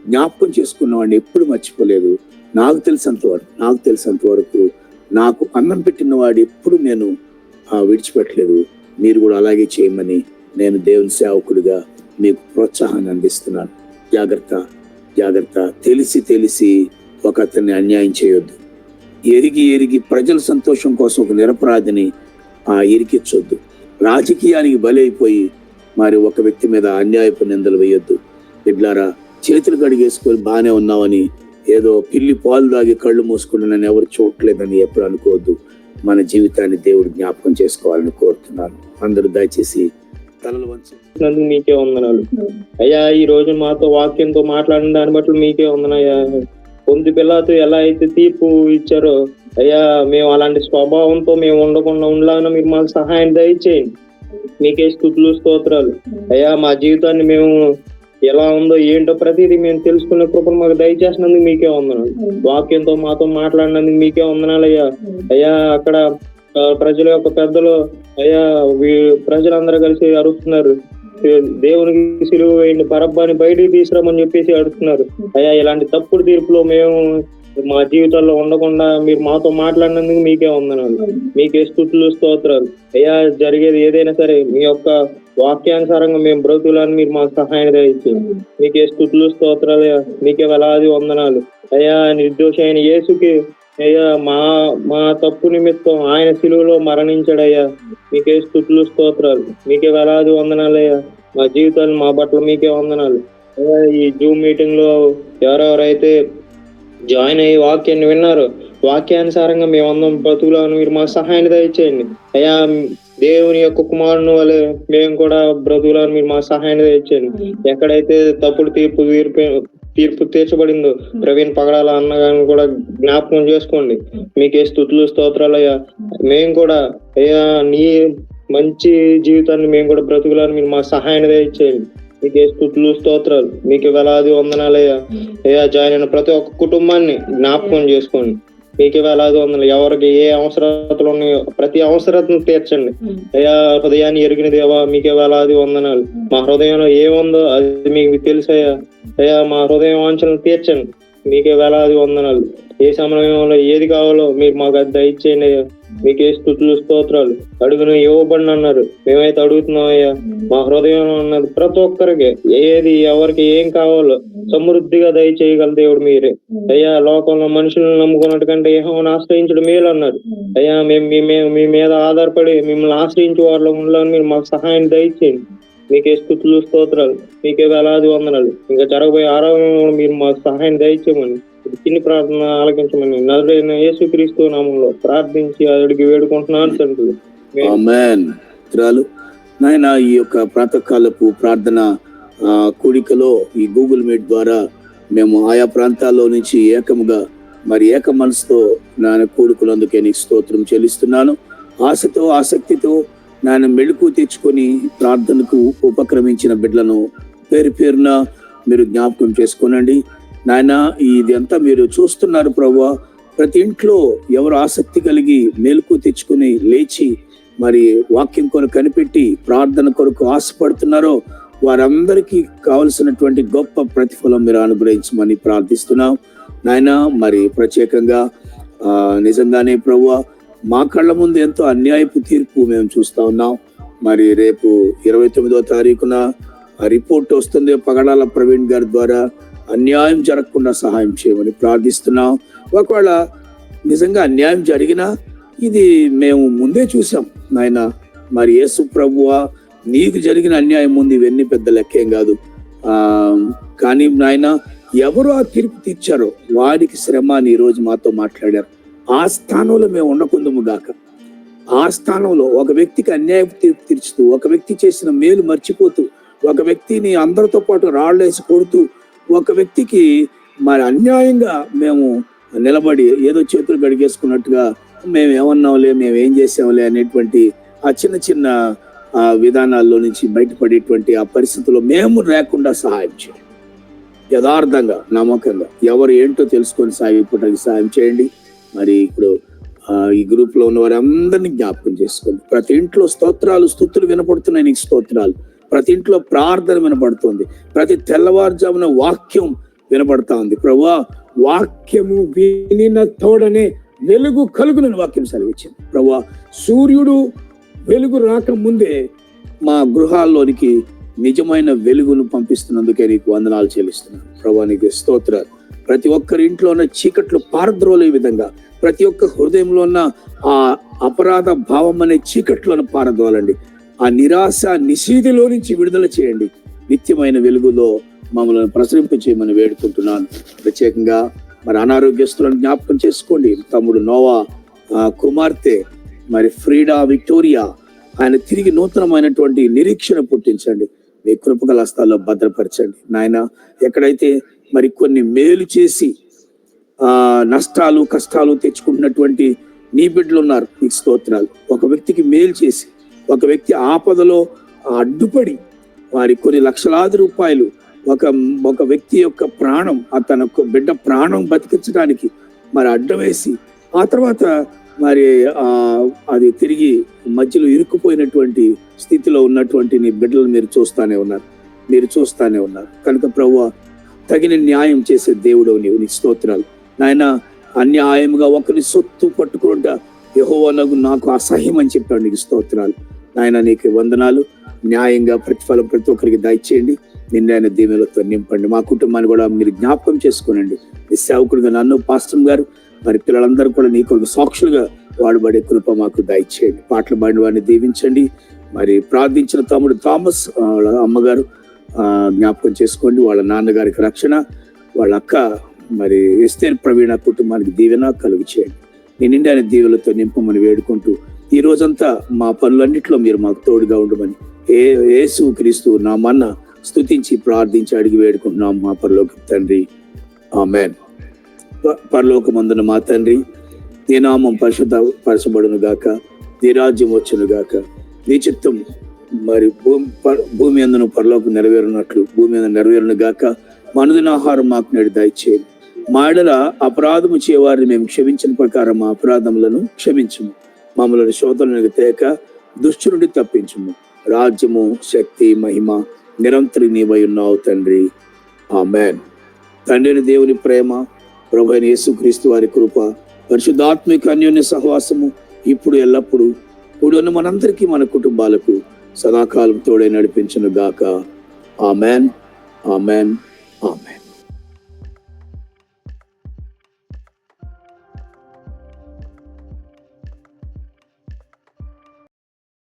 జ్ఞాపకం చేసుకున్న వాడిని ఎప్పుడు మర్చిపోలేదు. నాకు తెలిసినంత వరకు నాకు అన్నం పెట్టిన వాడు ఎప్పుడు నేను విడిచిపెట్టలేదు. మీరు కూడా అలాగే చేయమని నేను దేవుని సేవకుడిగా మీకు ప్రోత్సాహాన్ని అందిస్తున్నాను. జాగ్రత్త. తెలిసి ఒక అతన్ని అన్యాయం చేయొద్దు. ఎరిగి ప్రజల సంతోషం కోసం ఒక నిరపరాధిని ఇరికించొద్దు. రాజకీయానికి బలైపోయి మరి ఒక వ్యక్తి మీద అన్యాయపు నిందలు వేయొద్దు. బిడ్లారా, చేతులు కడిగేసుకొని బాగానే ఉన్నామని ఏదో పిల్లి పాలు దాగి కళ్ళు మూసుకుని నన్ను ఎవరు చూడలేదని ఎప్పుడు అనుకోవద్దు. మన జీవితాన్ని దేవుడు జ్ఞాపకం చేసుకోవాలని కోరుతున్నాను. అందరూ దయచేసి తలలు వంచండి. మీకే వందనాలు అయ్యా. ఈ రోజు మాతో వాక్యంతో మాట్లాడిన దాన్ని బట్టి మీకే వందనయ్యా. పొంది పిల్లతో ఎలా అయితే తీర్పు ఇచ్చారో అయ్యా, మేము అలాంటి స్వభావంతో మేము ఉండకుండా ఉండాలని మీరు మాకు సహాయం దయచేయండి. మీకే స్తుతులు స్తోత్రాలు అయ్యా. మా జీవితాన్ని మేము ఎలా ఉందో ఏంటో ప్రతిదీ మేము తెలుసుకునే కృపను మాకు దయచేసినందుకు మీకే వందనాలు. వాక్యంతో మాతో మాట్లాడినందుకు మీకే వందనాలు అయ్యా. అయ్యా, అక్కడ ప్రజల యొక్క పెద్దలు అయ్యా, ప్రజలందరూ కలిసి అరుస్తున్నారు, దేవునికి సిలువ వేయండి, బరబ్బాని బయటికి తీసుకురామని చెప్పేసి అడుగుతున్నారు. అయ్యా, ఇలాంటి తప్పుడు తీర్పులో మేము మా జీవితాల్లో ఉండకుండా మీరు మాతో మాట్లాడినందుకు మీకే వందనాలు. మీకే స్తుతులు స్తోత్రాలు అయ్యా. జరిగేది ఏదైనా సరే మీ యొక్క వాక్యానుసారంగా మేము బ్రతుకులని మీరు మాకు సహాయం దయచేయండి. మీకే స్తుతులు స్తోత్రాలు అయ్యా. మీకే వేలాది వందనాలు అయ్యా. నిర్దోషి అయిన యేసుకి అయ్యా మా తప్పు నిమిత్తం ఆయన సిలువలో మరణించాడయ్యా. మీకే స్తుతులు స్తోత్రాలు. మీకే వేలాది వందనాలు అయ్యా. మా జీవితాలు మా పట్ల మీకే వందనాలు అయ్యా. ఈ జూమ్ మీటింగ్ లో ఎవరెవరైతే జాయిన్ అయ్యి వాక్యాన్ని విన్నారు, వాక్యానుసారంగా మేమందరం బ్రతుకులను మీరు మాకు సహాయం దయచేయండి అయ్యా. దేవుని యొక్క కుమారుని వలె మేము కూడా బ్రతుకులను మీరు మాకు సహాయం దయచేయండి. ఎక్కడైతే తప్పుడు తీర్పు తీర్చబడిందో ప్రవీణ్ పగడాల అన్నగారిని కూడా జ్ఞాపకం చేసుకోండి. మీకే స్తుతులు స్తోత్రాలు అయ్యా. మేము కూడా అయ్యా నీ మంచి జీవితాన్ని మేము కూడా బ్రతుకులను మీరు మాకు సహాయం దయచేయండి. మీకే స్తుతులు స్తోత్రాలు. మీకు వేలాది వందనాలయ్యా. అయ్యా, జాయిన్ అయిన ప్రతి ఒక్క కుటుంబాన్ని జ్ఞాపకం చేసుకోండి. మీకే వేలాది వందనాలు. ఎవరికి ఏ అవసరతలు ఉన్నాయో ప్రతి అవసరతను తీర్చండి అయ్యా. హృదయాన్ని ఎరిగిన దేవా, మీకే వేలాది వందనాలు. మా హృదయంలో ఏముందో అది మీకు తెలుసయ్యా. అయ్యా, మా హృదయం వాంఛనలు తీర్చండి. మీకే వేలాది వందనాలు. ఏ సమయంలో ఏది కావాలో మీరు మాకు అది దయచేయండి అయ్యా. మీకే స్తుతులు స్తోత్రాలు. అడుగును ఇవ్వబడిన అన్నారు, మేమైతే అడుగుతున్నాం అయ్యా. మా హృదయంలో ఉన్నది ప్రతి ఒక్కరికి ఏది ఎవరికి ఏం కావాలో సమృద్ధిగా దయచేయగల దేవుడు మీరే అయ్యా. లోకంలో మనుషులను నమ్ముకున్నట్టు కంటే యెహోవాను ఆశ్రయించడం మేలు అన్నారు అయ్యా. మేము మీ మీద ఆధారపడి మిమ్మల్ని ఆశ్రయించే వాళ్ళు ఉండాలని మీరు మాకు సహాయం దయచేయండి. మీకే స్తుతులు స్తోత్రాలు. మీకే వేలాది వందనాలు. ఇంకా జరగబోయే ఆరాధనలో మీరు మాకు సహాయం దయచేయమని చిన్ని ప్రార్థన ఆలకించమని నజరేయుడైన యేసుక్రీస్తు నామములో ప్రార్థించి అడిగి వేడుకుంటున్నాను తండ్రి. ఆమేన్. నాయన, ఈ యొక్క ప్రాతకాలపు ప్రార్థన కూడికలో ఈ గూగుల్ మీట్ ద్వారా మేము ఆయా ప్రాంతాల్లో నుంచి ఏక మనసుతో నాయన కూడుకులందుకే నీకు స్తోత్రం చెల్లిస్తున్నాను. ఆశతో ఆసక్తితో నాయన మెళుకు తెచ్చుకొని ప్రార్థనకు ఉపక్రమించిన బిడ్డలను పేరున మీరు జ్ఞాపకం చేసుకోనండి నాయన. ఇది అంతా మీరు చూస్తున్నారు ప్రభువా. ప్రతి ఇంట్లో ఎవరు ఆసక్తి కలిగి మెళుకు తెచ్చుకుని లేచి మరి వాక్యం కొరకు కనిపెట్టి ప్రార్థన కొరకు ఆశపడుతున్నారో వారందరికీ కావలసినటువంటి గొప్ప ప్రతిఫలం మీరు అనుగ్రహించమని ప్రార్థిస్తున్నాం నాయన. మరి ప్రత్యేకంగా నిజంగానే ప్రభువా, మా కళ్ళ ముందు ఎంతో అన్యాయపు తీర్పు మేము చూస్తా ఉన్నాం. మరి రేపు 29వ తారీఖున రిపోర్ట్ వస్తుంది పగడాల ప్రవీణ్ గారి ద్వారా. అన్యాయం జరగకుండా సహాయం చేయమని ప్రార్థిస్తున్నాం. ఒకవేళ నిజంగా అన్యాయం జరిగినా ఇది మేము ముందే చూసాం నాయన. మరి యేసు ప్రభువా, నీకు జరిగిన అన్యాయం ముందు ఇవన్నీ పెద్ద లెక్కేం కాదు. కానీ నాయన, ఎవరు ఆ తీర్పు తీర్చారో వారికి శ్రమ అని ఈరోజు మాతో మాట్లాడారు. ఆ స్థానంలో మేము ఉండకుందుము గాక. ఆ స్థానంలో ఒక వ్యక్తికి అన్యాయం తీర్పు తీర్చుతూ, ఒక వ్యక్తి చేసిన మేలు మర్చిపోతూ, ఒక వ్యక్తిని అందరితో పాటు రాళ్ళేసి కొడుతూ, ఒక వ్యక్తికి మరి అన్యాయంగా మేము నిలబడి ఏదో చేతులు గడిగేసుకున్నట్టుగా మేము ఏమన్నాంలే, మేము ఏం చేసాంలే అనేటువంటి ఆ చిన్న చిన్న విధానాల్లో నుంచి బయటపడేటువంటి ఆ పరిస్థితుల్లో మేము లేకుండా సహాయం చేయండి. యథార్థంగా, నమ్మకంగా ఎవరు ఏంటో తెలుసుకొని సాగిపోవడానికి సహాయం చేయండి. మరి ఇప్పుడు ఈ గ్రూప్ లో ఉన్న వారందరినీ జ్ఞాపకం చేసుకోండి. ప్రతి ఇంట్లో స్తోత్రాలు, స్తుతులు వినపడుతున్నాయి. నీకు స్తోత్రాలు. ప్రతి ఇంట్లో ప్రార్థన వినపడుతుంది. ప్రతి తెల్లవారుజామున వాక్యం వినపడతా ఉంది. ప్రభువా, వాక్యము వినిన తోడనే వెలుగు కలుగునని వాక్యం సెలవిచ్చింది. ప్రభువా, సూర్యుడు వెలుగు రాకముందే మా గృహాల్లోనికి నిజమైన వెలుగును పంపిస్తున్నందుకే నీకు వందనాలు చెల్లిస్తున్నాను. ప్రభువా, నీకు స్తోత్రాలు. ప్రతి ఒక్కరి ఇంట్లో ఉన్న చీకట్లు పారద్రోలే విధంగా, ప్రతి ఒక్క హృదయంలో ఉన్న ఆ అపరాధ భావం అనే చీకట్లను పారద్రోలండి. ఆ నిరాశ నిషీధిలో నుంచి విడుదల చేయండి. నిత్యమైన వెలుగులో మమ్మల్ని ప్రసరింప చేయమని వేడుకుంటున్నాను. ప్రత్యేకంగా మరి అనారోగ్యస్తులను జ్ఞాపకం చేసుకోండి. తమ్ముడు నోవా కుమార్తె మరి ఫ్రీడా విక్టోరియా, ఆయన తిరిగి నూతనమైనటువంటి నిరీక్షణ పుట్టించండి. మీ కృపగల హస్తాల్లో భద్రపరచండి నాయన. ఎక్కడైతే మరి కొన్ని మేలు చేసి నష్టాలు కష్టాలు తెచ్చుకుంటున్నటువంటి నీ బిడ్డలు ఉన్నారు, నీకు స్తోత్రాలు. ఒక వ్యక్తికి మేలు చేసి, ఒక వ్యక్తి ఆపదలో అడ్డుపడి వారి కొన్ని లక్షలాది రూపాయలు, ఒక వ్యక్తి యొక్క ప్రాణం, తన బిడ్డ ప్రాణం బతికించడానికి మరి అడ్డం వేసి, ఆ తర్వాత మరి అది తిరిగి మధ్యలో ఇరుక్కుపోయినటువంటి స్థితిలో ఉన్నటువంటి నీ బిడ్డలు మీరు చూస్తానే ఉన్నారు. కనుక ప్రభువా, తగిన న్యాయం చేసే దేవుడు నీవు, నీకు స్తోత్రాలు నాయన. అన్యాయంగా ఒకరి సొత్తు పట్టుకుంటా యెహోవానగు నాకు అసహ్యం అని చెప్పాడు. నీకు స్తోత్రాలు నాయన. నీకు వందనాలు. న్యాయంగా ప్రతిఫలం ప్రతి ఒక్కరికి దయచేయండి. నిన్న దీవెనలతో నింపండి. మా కుటుంబాన్ని కూడా మీరు జ్ఞాపకం చేసుకోనండి. మీ సేవకుడిగా నన్ను, పాస్టర్ గారు, మరి పిల్లలందరూ కూడా నీ కొరకు సాక్షులుగా వాడబడే కృప మాకు దయచేయండి. పాటలు పాడిన వారిని దీవించండి. మరి ప్రార్థించిన తమ్ముడు థామస్, వాళ్ళ అమ్మగారు జ్ఞాపకం చేసుకోండి. వాళ్ళ నాన్నగారికి రక్షణ, వాళ్ళ అక్క మరి ఎస్తేర్ ప్రవీణ కుటుంబానికి దీవెన కలుగు చేయండి. నీ నిండైన దీవెలతో నింపమని వేడుకుంటూ ఈ రోజంతా మా పనులన్నింటిలో మీరు మాకు తోడుగా ఉండమని యేసు క్రీస్తు నామన్న స్తుతించి ప్రార్థించి అడిగి వేడుకుంటున్నాం మా పరలోక తండ్రి, ఆమేన్. పరలోకమందున మా తండ్రి, నీ నామం పరిశుద్ధపరచబడును గాక, నీ రాజ్యం వచ్చును గాక, నీ చిత్తం మరి భూమి అందును పరలోకం నెరవేరునట్లు భూమి అందు నెరవేరును గాక. మనదిన ఆహారం మాకు నేడు దయచేయండి. మా ఎడల అపరాధము చేయవారిని మేము క్షమించిన ప్రకారం మా అపరాధములను క్షమించుము. మమ్మల్ని శోధనకు తేక దుష్టు నుండి తప్పించుము. రాజ్యము, శక్తి, మహిమ నిరంతరం నీవై ఉన్నావు తండ్రి, ఆమేన్. తండ్రిని దేవుని ప్రేమ, ప్రభు అయిన యేసుక్రీస్తు వారి కృప, పరిశుద్ధాత్మిక అన్యోన్య సహవాసము ఇప్పుడు ఎల్లప్పుడు కూడున్న మనందరికీ, మన కుటుంబాలకు సదాకాలం తోడై నడిపించును గాక. ఆమేన్, ఆమేన్, ఆమేన్.